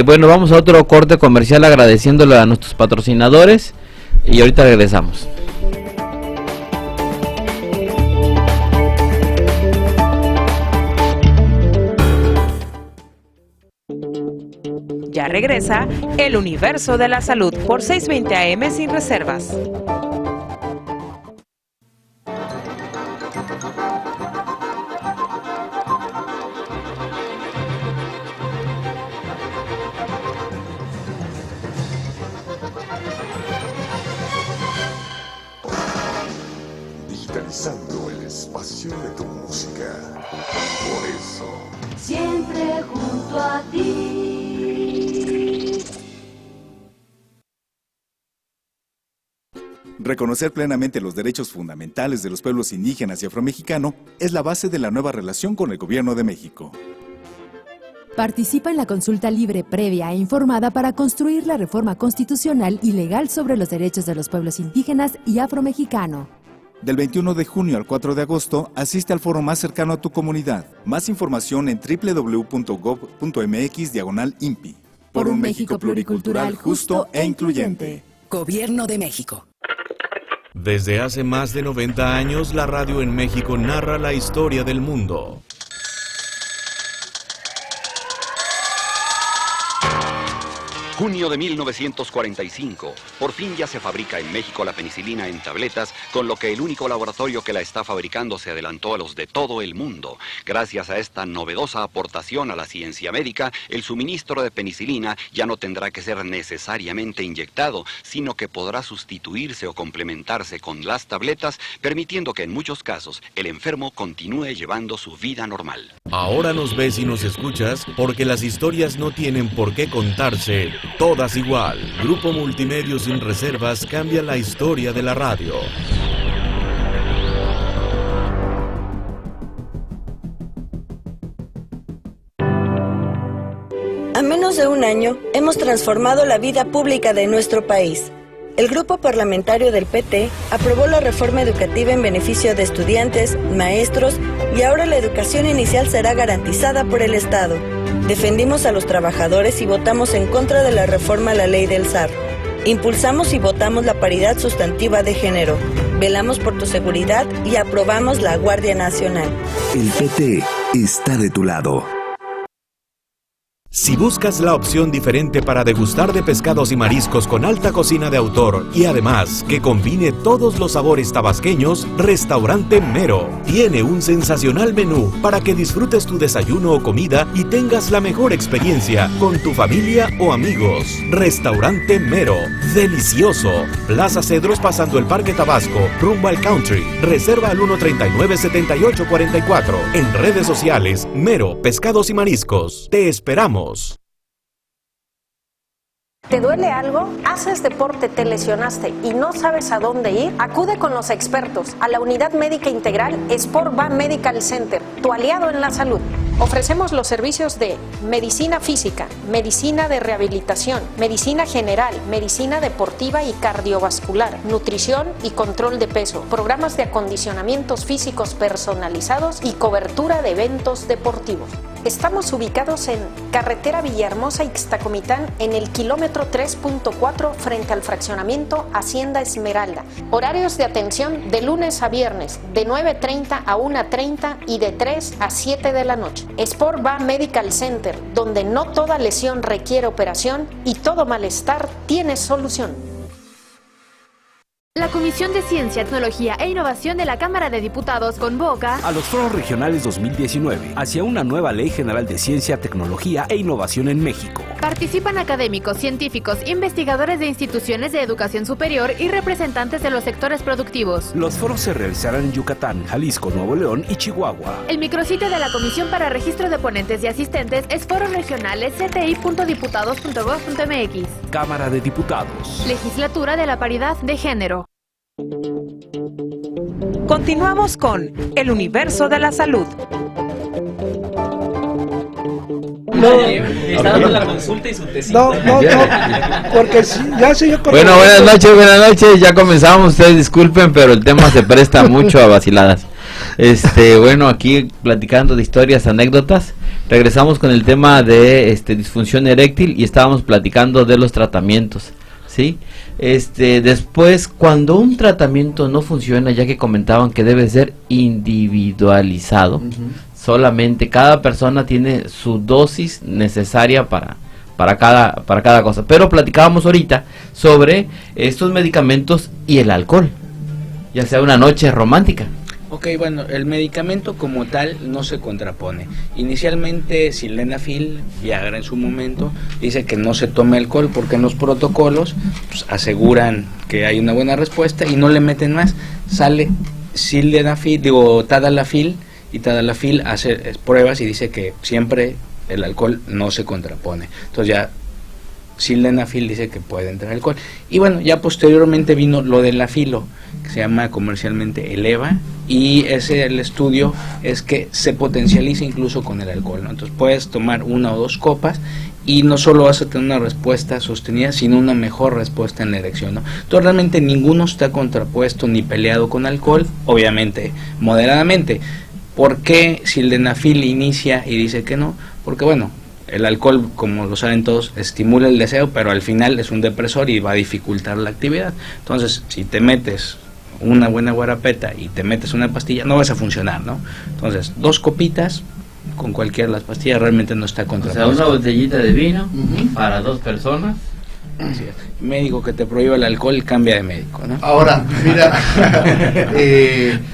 Bueno, vamos a otro corte comercial agradeciéndole a nuestros patrocinadores y ahorita regresamos. Ya regresa El Universo de la Salud por 620 AM sin reservas. Digitalizando el espacio de tu música. Por eso, siempre junto a ti. Reconocer plenamente los derechos fundamentales de los pueblos indígenas y afromexicano es la base de la nueva relación con el Gobierno de México. Participa en la consulta libre, previa e informada para construir la reforma constitucional y legal sobre los derechos de los pueblos indígenas y afromexicano. Del 21 de junio al 4 de agosto, asiste al foro más cercano a tu comunidad. Más información en www.gov.mx/INPI. Por un México pluricultural, justo e incluyente. Gobierno de México. Desde hace más de 90 años, la radio en México narra la historia del mundo. Junio de 1945. Por fin ya se fabrica en México la penicilina en tabletas, con lo que el único laboratorio que la está fabricando se adelantó a los de todo el mundo. Gracias a esta novedosa aportación a la ciencia médica, el suministro de penicilina ya no tendrá que ser necesariamente inyectado, sino que podrá sustituirse o complementarse con las tabletas, permitiendo que en muchos casos el enfermo continúe llevando su vida normal. Ahora nos ves y nos escuchas porque las historias no tienen por qué contarse todas igual. Grupo Multimedios sin reservas cambia la historia de la radio. A menos de un año, hemos transformado la vida pública de nuestro país. El grupo parlamentario del PT aprobó la reforma educativa en beneficio de estudiantes, maestros y ahora la educación inicial será garantizada por el Estado. Defendimos a los trabajadores y votamos en contra de la reforma a la ley del SAR. Impulsamos y votamos la paridad sustantiva de género. Velamos por tu seguridad y aprobamos la Guardia Nacional. El PT está de tu lado. Si buscas la opción diferente para degustar de pescados y mariscos con alta cocina de autor y además que combine todos los sabores tabasqueños, Restaurante Mero tiene un sensacional menú para que disfrutes tu desayuno o comida y tengas la mejor experiencia con tu familia o amigos. Restaurante Mero, delicioso. Plaza Cedros pasando el Parque Tabasco, rumbo al Country. Reserva al 139-7844. En redes sociales, Mero, Pescados y Mariscos. Te esperamos. ¿Te duele algo? ¿Haces deporte, te lesionaste y no sabes a dónde ir? Acude con los expertos a la Unidad Médica Integral Sport Va Medical Center, tu aliado en la salud. Ofrecemos los servicios de medicina física, medicina de rehabilitación, medicina general, medicina deportiva y cardiovascular, nutrición y control de peso, programas de acondicionamientos físicos personalizados y cobertura de eventos deportivos. Estamos ubicados en Carretera Villahermosa Ixtacomitán, en el kilómetro 3.4 frente al fraccionamiento Hacienda Esmeralda. Horarios de atención de lunes a viernes, de 9:30 a 1:30 y de 3 a 7 de la noche. Sport Va Medical Center, donde no toda lesión requiere operación y todo malestar tiene solución. La Comisión de Ciencia, Tecnología e Innovación de la Cámara de Diputados convoca a los Foros Regionales 2019 hacia una nueva Ley General de Ciencia, Tecnología e Innovación en México. Participan académicos, científicos, investigadores de instituciones de educación superior y representantes de los sectores productivos. Los foros se realizarán en Yucatán, Jalisco, Nuevo León y Chihuahua. El micrositio de la Comisión para Registro de Ponentes y Asistentes es forosregionales.cti.diputados.gov.mx. Cámara de Diputados. Legislatura de la Paridad de Género. Continuamos con El Universo de la Salud. Está dando la consulta y su tesita. No, porque ya se yo Bueno, buenas noches, ya comenzamos, ustedes disculpen, pero el tema se presta mucho a vaciladas. Bueno, aquí platicando de historias, anécdotas, regresamos con el tema de disfunción eréctil y estábamos platicando de los tratamientos, ¿sí? Después, cuando un tratamiento no funciona, ya que comentaban que debe ser individualizado, solamente cada persona tiene su dosis necesaria para cada cosa. Pero platicábamos ahorita sobre estos medicamentos y el alcohol, ya sea una noche romántica. Ok, bueno, el medicamento como tal no se contrapone. Inicialmente Sildenafil, Viagra en su momento, dice que no se tome alcohol porque en los protocolos pues, aseguran que hay una buena respuesta y no le meten más. Sale Tadalafil, y Tadalafil hace pruebas y dice que siempre el alcohol no se contrapone. Entonces ya Sildenafil dice que puede entrar alcohol. Y bueno, ya posteriormente vino lo del Afilo, que se llama comercialmente Eleva, y el estudio es que se potencializa incluso con el alcohol, ¿no? Entonces puedes tomar 1 o 2 copas y no solo vas a tener una respuesta sostenida, sino una mejor respuesta en la erección, ¿no? Entonces realmente ninguno está contrapuesto ni peleado con alcohol, obviamente moderadamente. ¿Por qué Sildenafil inicia y dice que no? Porque bueno, el alcohol, como lo saben todos, estimula el deseo, pero al final es un depresor y va a dificultar la actividad. Entonces, si te metes una buena guarapeta y te metes una pastilla, no vas a funcionar, ¿no? Entonces, 2 copitas con cualquiera de las pastillas realmente no está contrapuesto. O sea, una botellita de vino para 2 personas. Así es. Médico que te prohíba el alcohol cambia de médico, ¿no? Ahora, mira,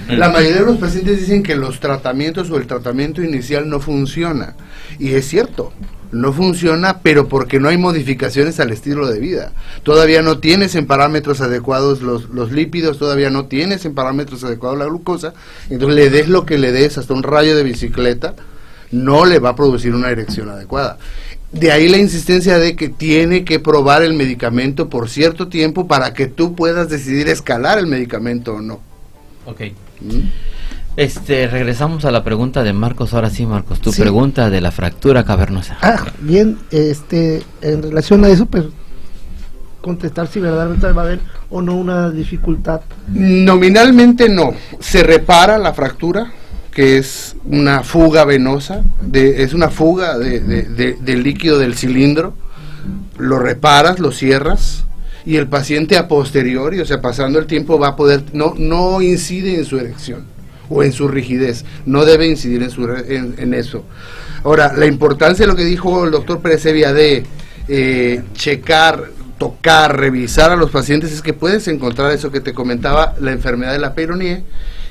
la mayoría de los pacientes dicen que los tratamientos o el tratamiento inicial no funciona, y es cierto, no funciona, pero porque no hay modificaciones al estilo de vida. Todavía no tienes en parámetros adecuados los lípidos, todavía no tienes en parámetros adecuados la glucosa, entonces le des lo que le des, hasta un rayo de bicicleta, no le va a producir una erección adecuada. De ahí la insistencia de que tiene que probar el medicamento por cierto tiempo para que tú puedas decidir escalar el medicamento o no. Ok. Regresamos a la pregunta de Marcos. Ahora sí, Marcos, tu pregunta de la fractura cavernosa. Bien, en relación a eso, pues contestar si verdaderamente va a haber o no una dificultad. Nominalmente no, se repara la fractura, que es una fuga venosa, es una fuga del líquido del cilindro, lo reparas, lo cierras, y el paciente a posteriori, o sea, pasando el tiempo, va a poder, no incide en su erección o en su rigidez, no debe incidir en eso. Ahora, la importancia de lo que dijo el doctor Pérez Evia de checar, tocar, revisar a los pacientes, es que puedes encontrar eso que te comentaba, la enfermedad de la Peyronie,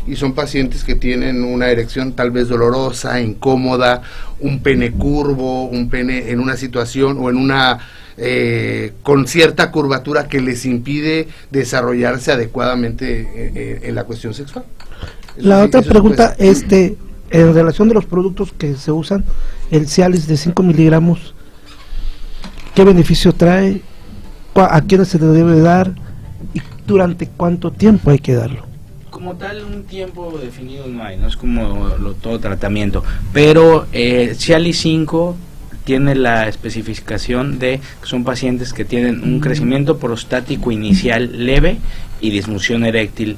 y son pacientes que tienen una erección tal vez dolorosa, incómoda, un pene curvo, un pene en una situación o en una con cierta curvatura que les impide desarrollarse adecuadamente en la cuestión sexual. La otra pregunta, en relación de los productos que se usan, el Cialis de 5 miligramos, ¿qué beneficio trae? ¿A quiénes se le debe dar? ¿Y durante cuánto tiempo hay que darlo? Como tal, un tiempo definido no hay, no es como todo tratamiento, pero Cialis 5 tiene la especificación de que son pacientes que tienen un crecimiento prostático inicial leve y disfunción eréctil.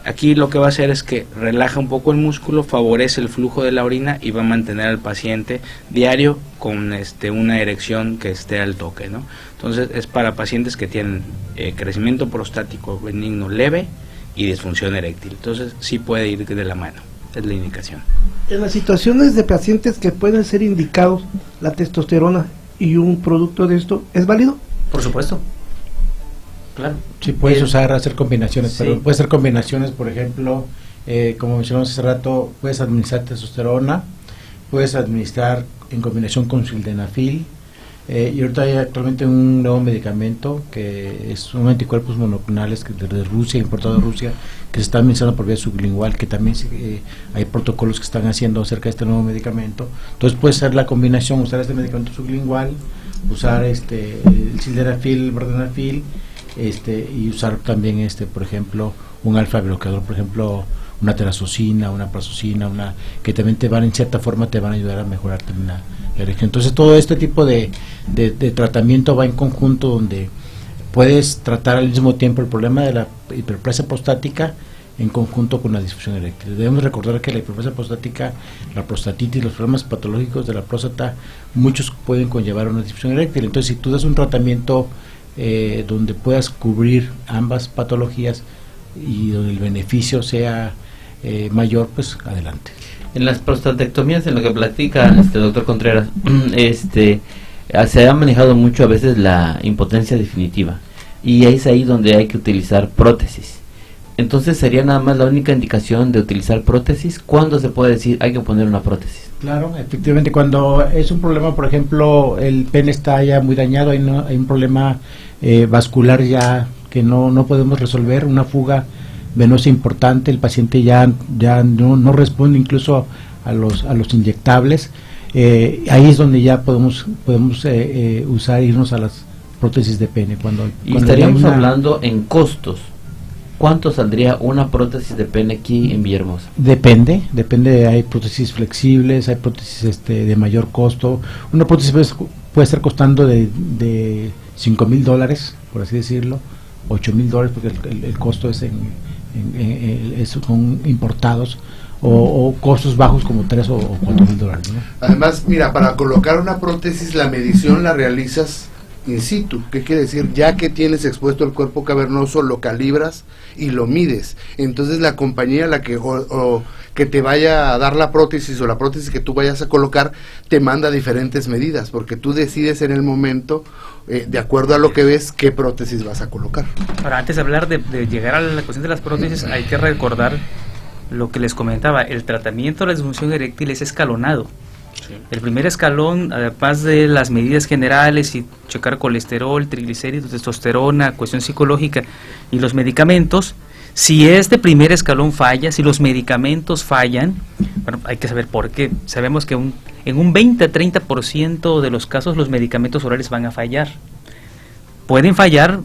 Aquí lo que va a hacer es que relaja un poco el músculo, favorece el flujo de la orina y va a mantener al paciente diario con una erección que esté al toque, ¿no? Entonces es para pacientes que tienen crecimiento prostático benigno leve y disfunción eréctil. Entonces sí puede ir de la mano, es la indicación. En las situaciones de pacientes que pueden ser indicados la testosterona y un producto de esto, ¿es válido? Por supuesto. Claro. Sí, puedes hacer combinaciones, sí. Pero puede ser combinaciones, por ejemplo, como mencionamos hace rato, puedes administrar testosterona, puedes administrar en combinación con sildenafil, y ahorita hay actualmente un nuevo medicamento que es un anticuerpos monoclonales que desde Rusia, importado de Rusia, que se está administrando por vía sublingual, que también hay protocolos que están haciendo acerca de este nuevo medicamento. Entonces puede ser la combinación, usar este medicamento sublingual, usar el sildenafil, el vardenafil, y usar también por ejemplo un alfa bloqueador, por ejemplo una terazocina, una prazocina, que también en cierta forma te van a ayudar a mejorar también la erección. Entonces todo este tipo de tratamiento va en conjunto, donde puedes tratar al mismo tiempo el problema de la hiperplasia prostática en conjunto con la disfunción eréctil. Debemos recordar que la hiperplasia prostática, la prostatitis, los problemas patológicos de la próstata, muchos pueden conllevar una disfunción eréctil. Entonces si tú das un tratamiento donde puedas cubrir ambas patologías y donde el beneficio sea mayor, pues adelante. En las prostatectomías, en lo que platica doctor Contreras, Se ha manejado mucho a veces la impotencia definitiva, y es ahí donde hay que utilizar prótesis. Entonces sería nada más la única indicación de utilizar prótesis. ¿Cuándo se puede decir hay que poner una prótesis? Claro, efectivamente, cuando es un problema, por ejemplo, el pene está ya muy dañado, hay un problema vascular ya que no podemos resolver, una fuga venosa importante, el paciente ya no responde incluso a los inyectables, ahí es donde ya podemos usar, irnos a las prótesis de pene. Cuando estaríamos hablando en costos. ¿Cuánto saldría una prótesis de pene aquí en Villahermosa? Depende, hay prótesis flexibles, hay prótesis de mayor costo. Una prótesis puede estar costando de $5,000, por así decirlo, $8,000, porque el costo es son importados, o costos bajos como $3,000 o $4,000, ¿no? Además, mira, para colocar una prótesis la medición la realizas in situ. ¿Qué quiere decir? Ya que tienes expuesto el cuerpo cavernoso, lo calibras y lo mides. Entonces la compañía que te vaya a dar la prótesis o la prótesis que tú vayas a colocar te manda diferentes medidas, porque tú decides en el momento, de acuerdo a lo que ves, qué prótesis vas a colocar. Ahora, antes de hablar de llegar a la cuestión de las prótesis, hay que recordar lo que les comentaba. El tratamiento de la disfunción eréctil es escalonado. Sí. El primer escalón, además de las medidas generales y checar colesterol, triglicéridos, testosterona, cuestión psicológica y los medicamentos, si este primer escalón falla, si los medicamentos fallan, bueno, hay que saber por qué. Sabemos que en un 20-30% de los casos los medicamentos orales van a fallar. Pueden fallar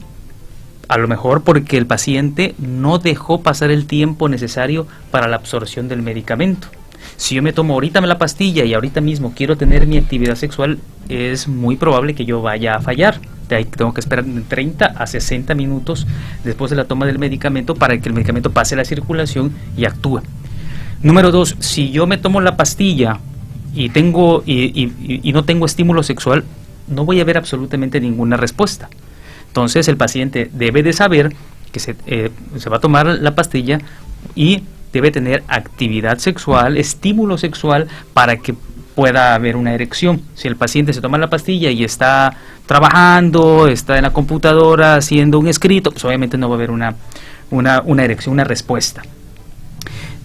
a lo mejor porque el paciente no dejó pasar el tiempo necesario para la absorción del medicamento. Si yo me tomo ahorita la pastilla y ahorita mismo quiero tener mi actividad sexual, es muy probable que yo vaya a fallar. Tengo que esperar de 30 a 60 minutos después de la toma del medicamento para que el medicamento pase la circulación y actúe. Número 2, si yo me tomo la pastilla y no tengo estímulo sexual, no voy a ver absolutamente ninguna respuesta. Entonces el paciente debe de saber que se va a tomar la pastilla y debe tener actividad sexual, estímulo sexual, para que pueda haber una erección. Si el paciente se toma la pastilla y está trabajando, está en la computadora haciendo un escrito, pues obviamente no va a haber una erección, una respuesta.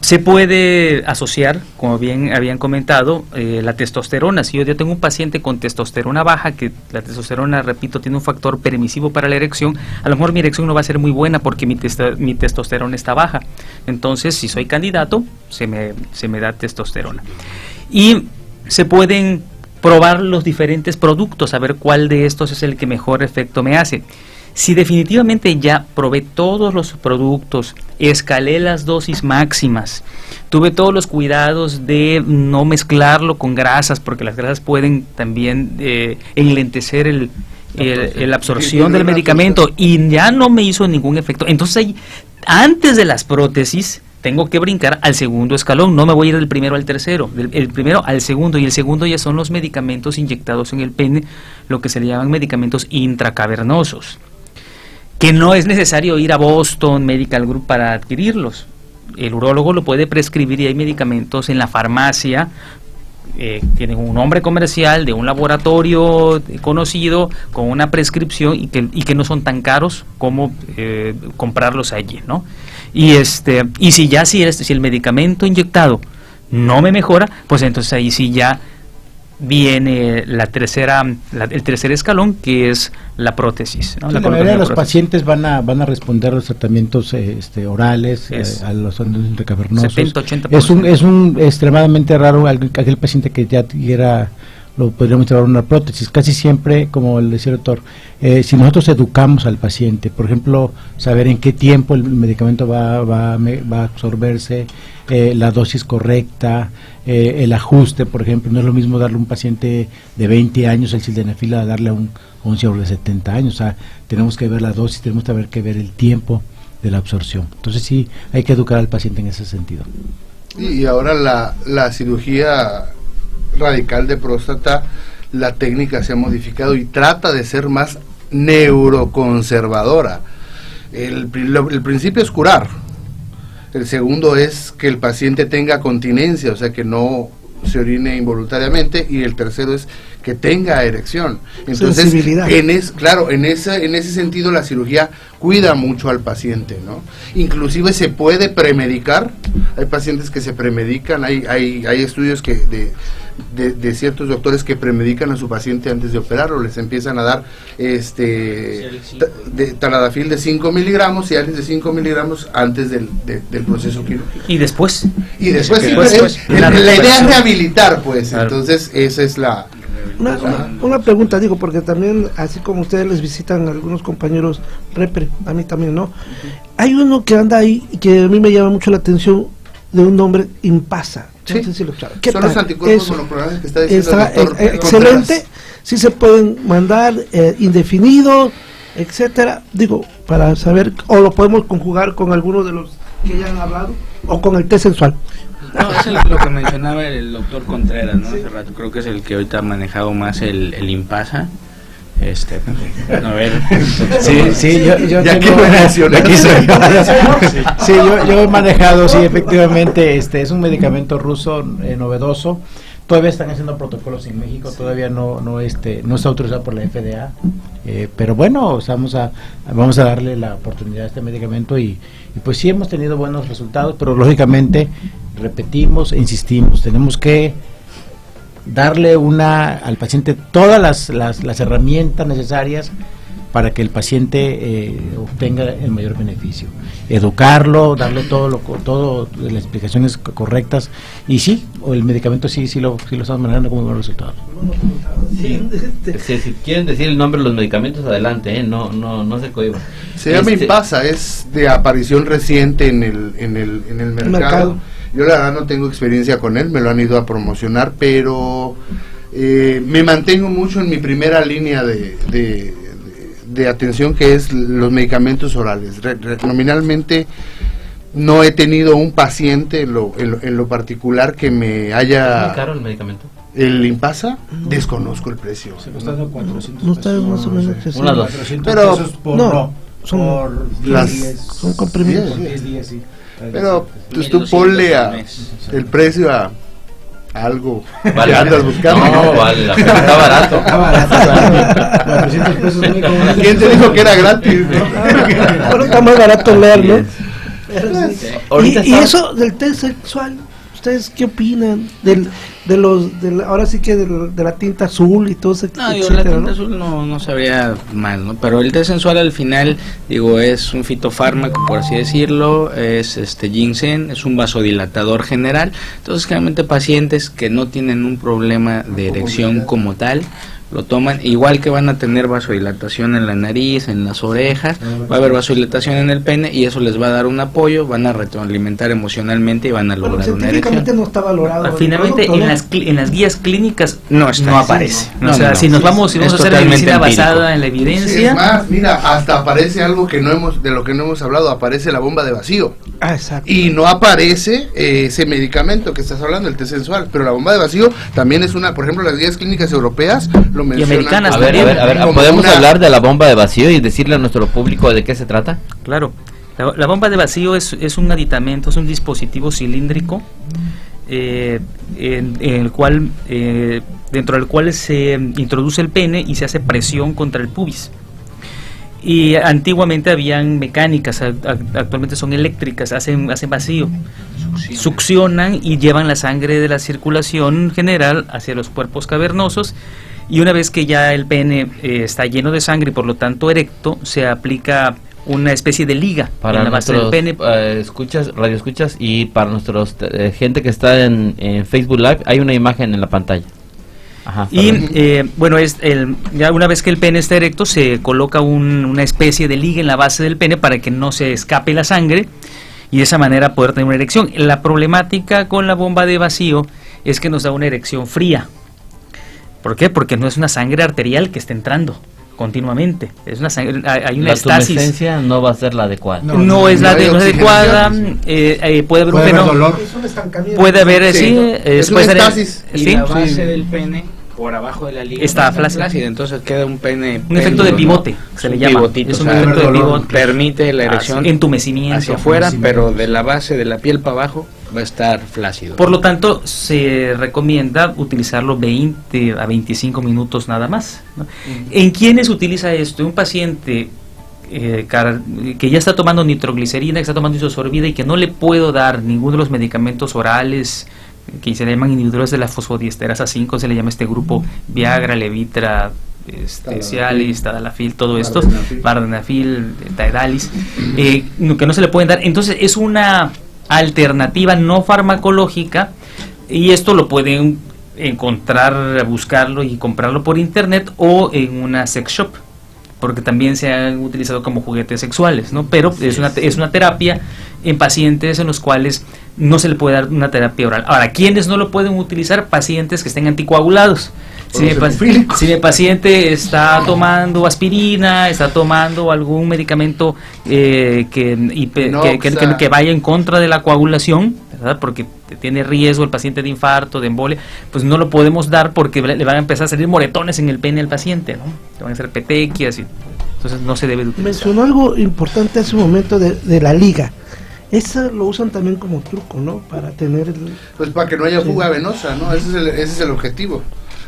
Se puede asociar, como bien habían comentado, la testosterona. Si yo tengo un paciente con testosterona baja, que la testosterona, repito, tiene un factor permisivo para la erección, a lo mejor mi erección no va a ser muy buena porque mi testosterona está baja. Entonces, si soy candidato, se me da testosterona. Y se pueden probar los diferentes productos, a ver cuál de estos es el que mejor efecto me hace. Si definitivamente ya probé todos los productos, escalé las dosis máximas, tuve todos los cuidados de no mezclarlo con grasas, porque las grasas pueden también enlentecer la absorción del medicamento, y ya no me hizo ningún efecto. Entonces, antes de las prótesis, tengo que brincar al segundo escalón, no me voy a ir del primero al tercero, el primero al segundo, y el segundo ya son los medicamentos inyectados en el pene, lo que se le llaman medicamentos intracavernosos, que no es necesario ir a Boston Medical Group para adquirirlos. El urólogo lo puede prescribir y hay medicamentos en la farmacia, tienen un nombre comercial de un laboratorio conocido con una prescripción y que no son tan caros como comprarlos allí, ¿no? Y si el medicamento inyectado no me mejora, pues entonces ahí sí ya viene el tercer escalón, que es la prótesis, ¿no? Sí, la mayoría de los pacientes van a responder a los tratamientos orales, a los intracavernosos. 70-80%. Es extremadamente raro aquel paciente que ya lo podríamos llevar a una prótesis. Casi siempre, como le decía el doctor, si nosotros educamos al paciente, por ejemplo, saber en qué tiempo el medicamento va a absorberse, la dosis correcta, el ajuste, por ejemplo, no es lo mismo darle a un paciente de 20 años el sildenafil a darle a un señor de 70 años, o sea, tenemos que ver la dosis, tenemos que ver el tiempo de la absorción. Entonces sí, hay que educar al paciente en ese sentido. Y ahora la cirugía radical de próstata, la técnica se ha modificado y trata de ser más neuroconservadora. El principio es curar. El segundo es que el paciente tenga continencia, o sea, que no se orine involuntariamente, y el tercero es que tenga erección. Entonces, en ese sentido la cirugía cuida mucho al paciente, ¿no? Inclusive se puede premedicar, hay pacientes que se premedican, hay estudios que de ciertos doctores que premedican a su paciente antes de operarlo, les empiezan a dar Tadalafil de 5 miligramos y antes de 5 miligramos antes del proceso quirúrgico. ¿Y después? La idea es rehabilitar, pues, claro. Entonces esa es la... Una pregunta, digo, porque también, así como ustedes les visitan algunos compañeros repre, a mí también, ¿no? Hay uno que anda ahí y que a mí me llama mucho la atención, de un nombre Impasa. Sí, no sé si lo saben. son los anticuerpos monoclonales que está diciendo el doctor. Excelente, sí se pueden mandar indefinido, etcétera, digo, para saber, o lo podemos conjugar con alguno de los que ya han hablado, o con el test sensual. No, eso es lo que mencionaba el doctor Contreras, ¿no? Hace rato, creo que es el que ahorita ha manejado más el Impasa. A ver. Sí, yo he manejado, sí, efectivamente, es un medicamento ruso novedoso. Todavía están haciendo protocolos en México, todavía no está autorizado por la FDA, pero bueno, vamos a darle la oportunidad a este medicamento y pues sí hemos tenido buenos resultados, pero lógicamente repetimos e insistimos, tenemos que darle al paciente todas las herramientas necesarias para que el paciente obtenga el mayor beneficio, educarlo, darle todo las explicaciones correctas y sí, o el medicamento sí lo estamos manejando como buenos resultados. Si quieren decir el nombre de los medicamentos, adelante, no se cohiban. Se llama Impasa, es de aparición reciente en el mercado. Yo la verdad no tengo experiencia con él, me lo han ido a promocionar, pero me mantengo mucho en mi primera línea de atención, que es los medicamentos orales. Nominalmente no he tenido un paciente en lo particular que me haya... ¿Es muy caro el medicamento? El Impasa, desconozco el precio. Se está dando 400 no está más o menos una dos. 400 pero pesos son comprimidos. 10 días, sí. Pero pues tú ponle el precio a algo que andas buscando. No, vale, está barato. Está barato. 400 pesos. ¿Quién te dijo que era gratis? Ahora está más barato leer, ¿no? Sí. Y eso del test sexual, ¿ustedes qué opinan ahora sí que de la tinta azul y todo ese? No, la tinta azul no sabría mal, ¿no? Pero el test sensual al final, es un fitofármaco, por así decirlo, es ginseng, es un vasodilatador general. Entonces, generalmente pacientes que no tienen un problema de erección como tal, lo toman, igual que van a tener vasodilatación en la nariz, en las orejas, va a haber vasodilatación en el pene y eso les va a dar un apoyo, van a retroalimentar emocionalmente y van a lograr una erección. No está valorado. Finalmente en las guías clínicas no aparece. No, o sea, si nos vamos a hacer medicina basada en la evidencia. Sí, es más, mira, hasta aparece algo de lo que no hemos hablado, aparece la bomba de vacío. Exacto. Y no aparece ese medicamento que estás hablando, el test sensual, pero la bomba de vacío también es por ejemplo, las guías clínicas europeas lo mencionan. Y americanas. A ver, ¿podemos hablar de la bomba de vacío y decirle a nuestro público de qué se trata? Claro, la bomba de vacío es un aditamento, es un dispositivo cilíndrico en el cual dentro del cual se introduce el pene y se hace presión contra el pubis. Y antiguamente habían mecánicas, actualmente son eléctricas, hacen vacío, succionan y llevan la sangre de la circulación general hacia los cuerpos cavernosos. Y una vez que ya el pene está lleno de sangre y por lo tanto erecto, se aplica una especie de liga para en la base del pene. Radio escuchas y para nuestros gente que está en Facebook Live, hay una imagen en la pantalla. Ajá, y ya una vez que el pene está erecto, se coloca una especie de liga en la base del pene para que no se escape la sangre y de esa manera poder tener una erección. La problemática con la bomba de vacío es que nos da una erección fría. ¿Por qué? Porque no es una sangre arterial que está entrando continuamente, es una sangre, hay una estasis. La tumescencia no va a ser la adecuada. No es la adecuada, puede haber un dolor. Es un estancamiento. Puede haber, es una estasis. Y la base del pene por abajo de la liga está flácida, entonces queda un pene, un efecto de pivote, ¿no? Se le llama. Pivotito, es un efecto de pivote. Permite la erección, entumecimiento hacia afuera, pero de la base de la piel para abajo va a estar flácido. Por lo tanto, se recomienda utilizarlo 20 a 25 minutos nada más, ¿no? ¿En quiénes utiliza esto? Un paciente que ya está tomando nitroglicerina, que está tomando isosorbida y que no le puedo dar ninguno de los medicamentos orales que se llaman inhibidores de la fosfodiesterasa 5, se le llama este grupo Viagra, Levitra, Cialis, Tadalafil, todo esto, Vardenafil, Taedalis, que no se le pueden dar. Entonces es una alternativa no farmacológica, y esto lo pueden encontrar, buscarlo y comprarlo por internet o en una sex shop, porque también se han utilizado como juguetes sexuales, ¿no? Pero es una terapia en pacientes en los cuales no se le puede dar una terapia oral. Ahora, ¿quiénes no lo pueden utilizar? Pacientes que estén anticoagulados. Si mi paciente está tomando aspirina, está tomando algún medicamento que vaya en contra de la coagulación, ¿verdad? Porque tiene riesgo el paciente de infarto, de embolia, pues no lo podemos dar porque le van a empezar a salir moretones en el pene del paciente, ¿no? Le van a hacer petequias, entonces no se debe de utilizar. Mencionó algo importante hace un momento de la liga. Eso lo usan también como truco, ¿no? Para tener... Pues para que no haya fuga venosa, ¿no? Ese es el objetivo.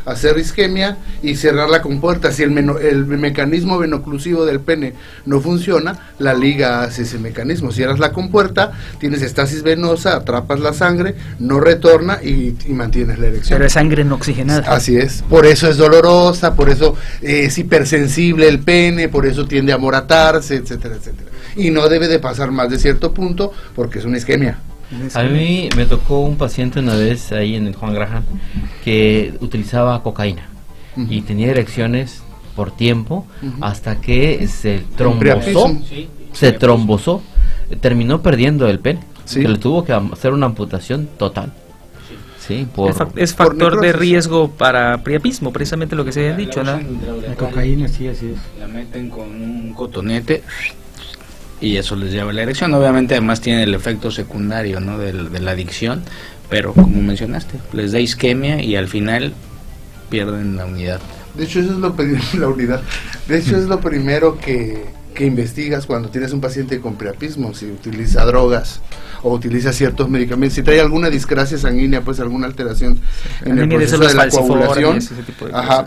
Hacer isquemia y cerrar la compuerta. Si el mecanismo venoclusivo del pene no funciona, la liga hace ese mecanismo. Cierras la compuerta, tienes estasis venosa, atrapas la sangre, no retorna y mantienes la erección. Pero es sangre no oxigenada. Así es. Por eso es dolorosa, por eso es hipersensible el pene, por eso tiende a amoratarse, etcétera, etcétera. Y no debe de pasar más de cierto punto porque es una isquemia. A mí me tocó un paciente una vez ahí en el Juan Graham que utilizaba cocaína y tenía erecciones por tiempo hasta que se trombosó, terminó perdiendo el pene, que le tuvo que hacer una amputación total. Sí, es factor de riesgo para priapismo, precisamente lo que se había dicho, ¿no? La cocaína, sí, así es. La meten con un cotonete y eso les lleva a la erección. Obviamente además tiene el efecto secundario, ¿no? de la adicción, pero como mencionaste, les da isquemia y al final pierden la unidad. De hecho eso es lo primero que investigas cuando tienes un paciente con priapismo, si utiliza drogas o utiliza ciertos medicamentos, si trae alguna discrasia sanguínea, pues alguna alteración en el proceso de la coagulación,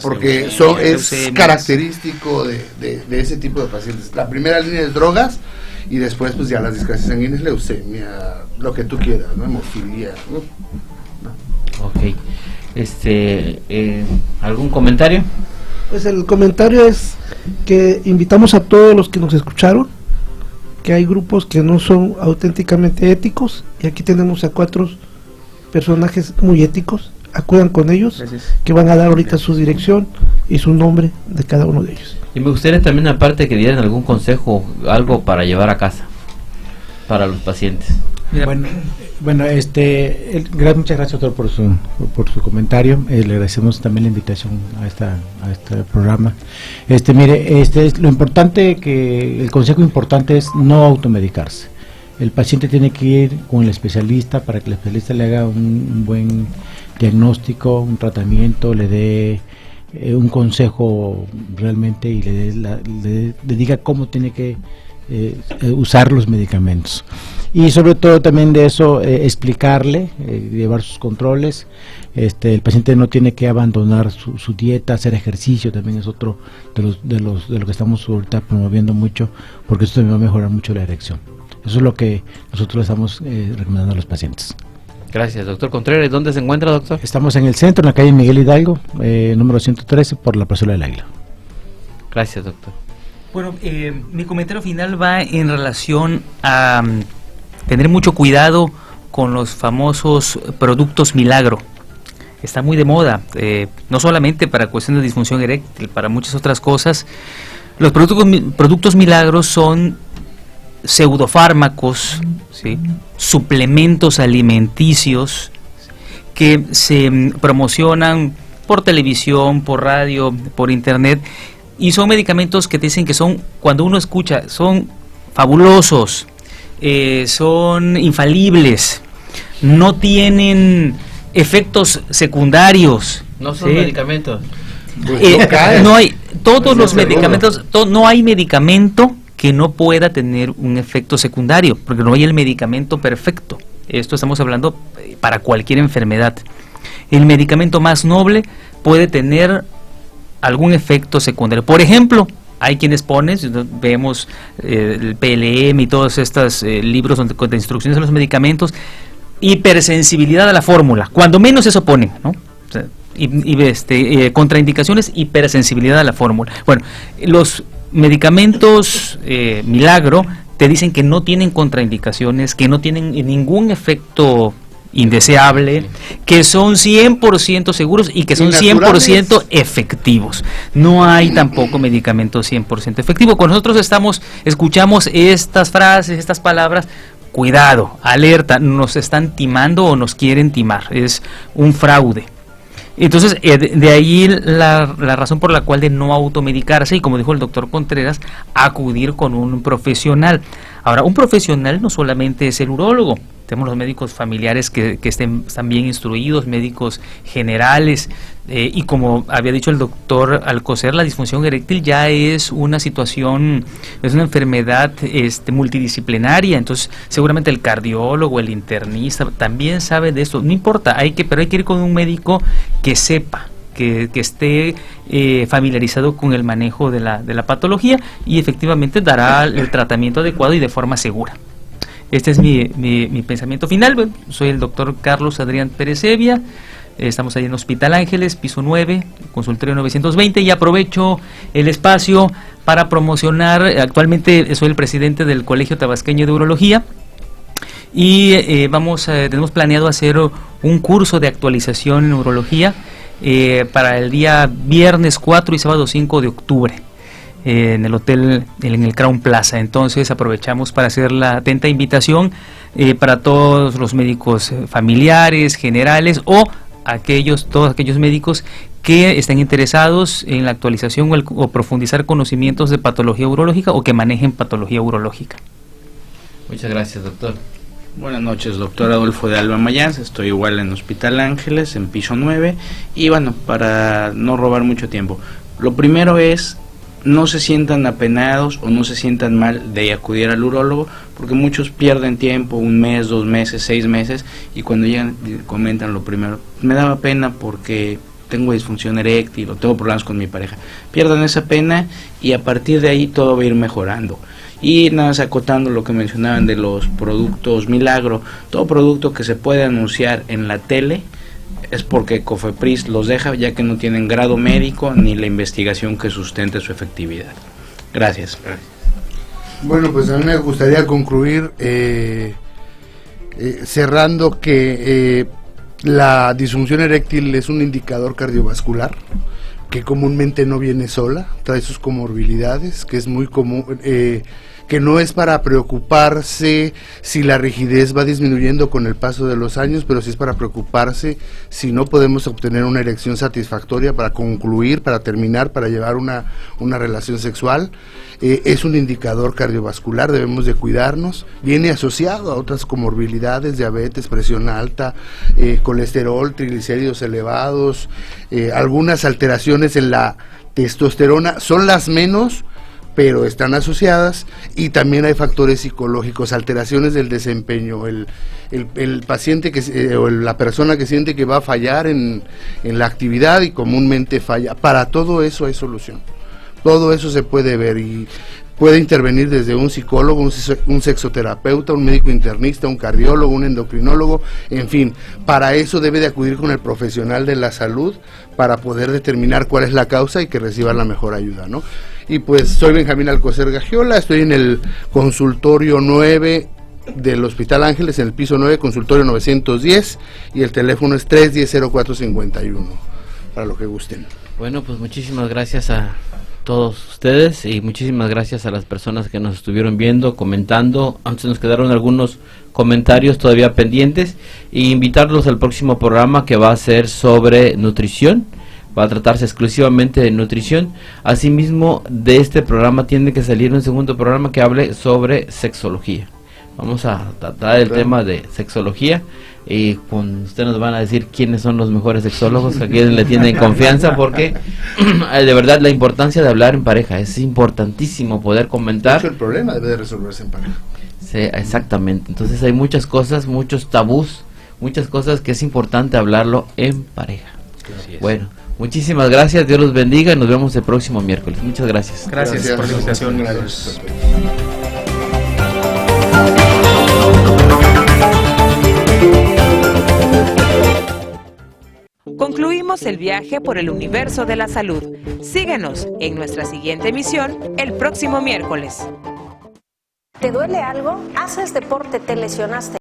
porque es característico de ese tipo de pacientes. La primera línea es drogas y después pues ya las discrasias sanguíneas, leucemia, lo que tú quieras, ¿no? Hemofilia, ¿no? Ok. ¿Algún comentario? Pues el comentario es que invitamos a todos los que nos escucharon, que hay grupos que no son auténticamente éticos, y aquí tenemos a 4 personajes muy éticos. Acudan con ellos. Gracias. Que van a dar ahorita su dirección y su nombre de cada uno de ellos. Y me gustaría también, aparte, que dieran algún consejo, algo para llevar a casa para los pacientes. Bueno, muchas gracias, doctor, por su comentario. Le agradecemos también la invitación a este programa. Lo importante, el consejo importante es no automedicarse. El paciente tiene que ir con el especialista para que el especialista le haga un buen diagnóstico, un tratamiento, le dé un consejo realmente y le diga cómo tiene que usar los medicamentos. Y sobre todo también de eso explicarle, llevar sus controles. El paciente no tiene que abandonar su dieta, hacer ejercicio también es otro de lo que estamos ahorita promoviendo mucho, porque esto también va a mejorar mucho la erección. Eso es lo que nosotros estamos recomendando a los pacientes. Gracias, doctor Contreras. ¿Dónde se encuentra, doctor? Estamos en el centro, en la calle Miguel Hidalgo, número 113, por la Plazuela del Águila. Gracias, doctor. Bueno, mi comentario final va en relación a tener mucho cuidado con los famosos productos milagro. Está muy de moda, no solamente para cuestiones de disfunción eréctil, para muchas otras cosas. Los productos milagros son pseudofármacos, ¿sí? Suplementos alimenticios que se promocionan por televisión, por radio, por internet, y son medicamentos que te dicen que son, cuando uno escucha, son fabulosos, son infalibles, no tienen efectos secundarios, No son medicamentos. No hay todos los medicamentos, no hay medicamento que no pueda tener un efecto secundario, porque no hay el medicamento perfecto. Esto estamos hablando para cualquier enfermedad. El medicamento más noble puede tener algún efecto secundario. Por ejemplo, hay quienes ponen, vemos el PLM y todos estos libros con instrucciones de los medicamentos, hipersensibilidad a la fórmula, cuando menos eso ponen, ¿no? O sea, contraindicaciones, hipersensibilidad a la fórmula. Bueno, los medicamentos milagro te dicen que no tienen contraindicaciones, que no tienen ningún efecto indeseable, que son 100% seguros y que son 100% efectivos. No hay tampoco medicamento 100% efectivo. Cuando nosotros escuchamos estas frases, estas palabras, cuidado, alerta, nos están timando o nos quieren timar, es un fraude. Entonces, de ahí la razón por la cual de no automedicarse y, como dijo el doctor Contreras, acudir con un profesional. Ahora, un profesional no solamente es el urólogo, tenemos los médicos familiares que están bien instruidos, médicos generales, y como había dicho el doctor Alcocer, la disfunción eréctil ya es una situación, es una enfermedad multidisciplinaria, entonces seguramente el cardiólogo, el internista también sabe de esto, no importa, pero hay que ir con un médico que sepa, que esté familiarizado con el manejo de la patología y efectivamente dará el tratamiento adecuado y de forma segura. Este es mi pensamiento final. Bueno, soy el doctor Carlos Adrián Pérez Evia, estamos ahí en Hospital Ángeles, piso 9, consultorio 920, y aprovecho el espacio para promocionar, actualmente soy el presidente del Colegio Tabasqueño de Urología, y tenemos planeado hacer un curso de actualización en urología para el día viernes 4 y sábado 5 de octubre. En el hotel, en el Crown Plaza. Entonces aprovechamos para hacer la atenta invitación para todos los médicos familiares, generales o todos aquellos médicos que estén interesados en la actualización o profundizar conocimientos de patología urológica o que manejen patología urológica. Muchas gracias, doctor. Buenas noches, doctor Adolfo de Alba Mayans, estoy igual en Hospital Ángeles, en piso 9, y bueno, para no robar mucho tiempo, lo primero es: no se sientan apenados o no se sientan mal de acudir al urólogo, porque muchos pierden tiempo, 1 mes, 2 meses, 6 meses, y cuando llegan comentan lo primero: me daba pena porque tengo disfunción eréctil o tengo problemas con mi pareja. Pierdan esa pena y a partir de ahí todo va a ir mejorando. Y nada más acotando lo que mencionaban de los productos milagro, todo producto que se puede anunciar en la tele es porque COFEPRIS los deja, ya que no tienen grado médico ni la investigación que sustente su efectividad. Gracias. Bueno, pues a mí me gustaría concluir cerrando que la disfunción eréctil es un indicador cardiovascular que comúnmente no viene sola, trae sus comorbilidades, que es muy común, que no es para preocuparse si la rigidez va disminuyendo con el paso de los años, pero sí es para preocuparse si no podemos obtener una erección satisfactoria para concluir, para terminar, para llevar una relación sexual. Es un indicador cardiovascular, debemos de cuidarnos, viene asociado a otras comorbilidades, diabetes, presión alta, colesterol, triglicéridos elevados, algunas alteraciones en la testosterona, son las menos, pero están asociadas, y también hay factores psicológicos, alteraciones del desempeño, el paciente o la persona que siente que va a fallar en la actividad y comúnmente falla. Para todo eso hay solución, todo eso se puede ver y puede intervenir desde un psicólogo, un sexoterapeuta, un médico internista, un cardiólogo, un endocrinólogo, en fin, para eso debe de acudir con el profesional de la salud para poder determinar cuál es la causa y que reciba la mejor ayuda, ¿no? Y pues soy Benjamín Alcocer Gagiola, estoy en el consultorio 9 del Hospital Ángeles, en el piso 9, consultorio 910, y el teléfono es 310-0451, para lo que gusten. Bueno, pues muchísimas gracias a todos ustedes y muchísimas gracias a las personas que nos estuvieron viendo, comentando. Antes nos quedaron algunos comentarios todavía pendientes, e invitarlos al próximo programa, que va a ser sobre nutrición. Va a tratarse exclusivamente de nutrición. Asimismo, de este programa tiene que salir un segundo programa que hable sobre sexología. Vamos a tratar el tema de sexología y con usted nos van a decir quiénes son los mejores sexólogos, a quienes le tienen confianza, porque de verdad la importancia de hablar en pareja es importantísimo, poder comentar. De hecho, el problema debe de resolverse en pareja. Sí, exactamente. Entonces hay muchas cosas, muchos tabús, muchas cosas que es importante hablarlo en pareja. Bueno, muchísimas gracias, Dios los bendiga y nos vemos el próximo miércoles. Muchas gracias. Gracias por la invitación. Gracias. Concluimos el viaje por el universo de la salud. Síguenos en nuestra siguiente emisión el próximo miércoles. ¿Te duele algo? ¿Haces deporte? ¿Te lesionaste?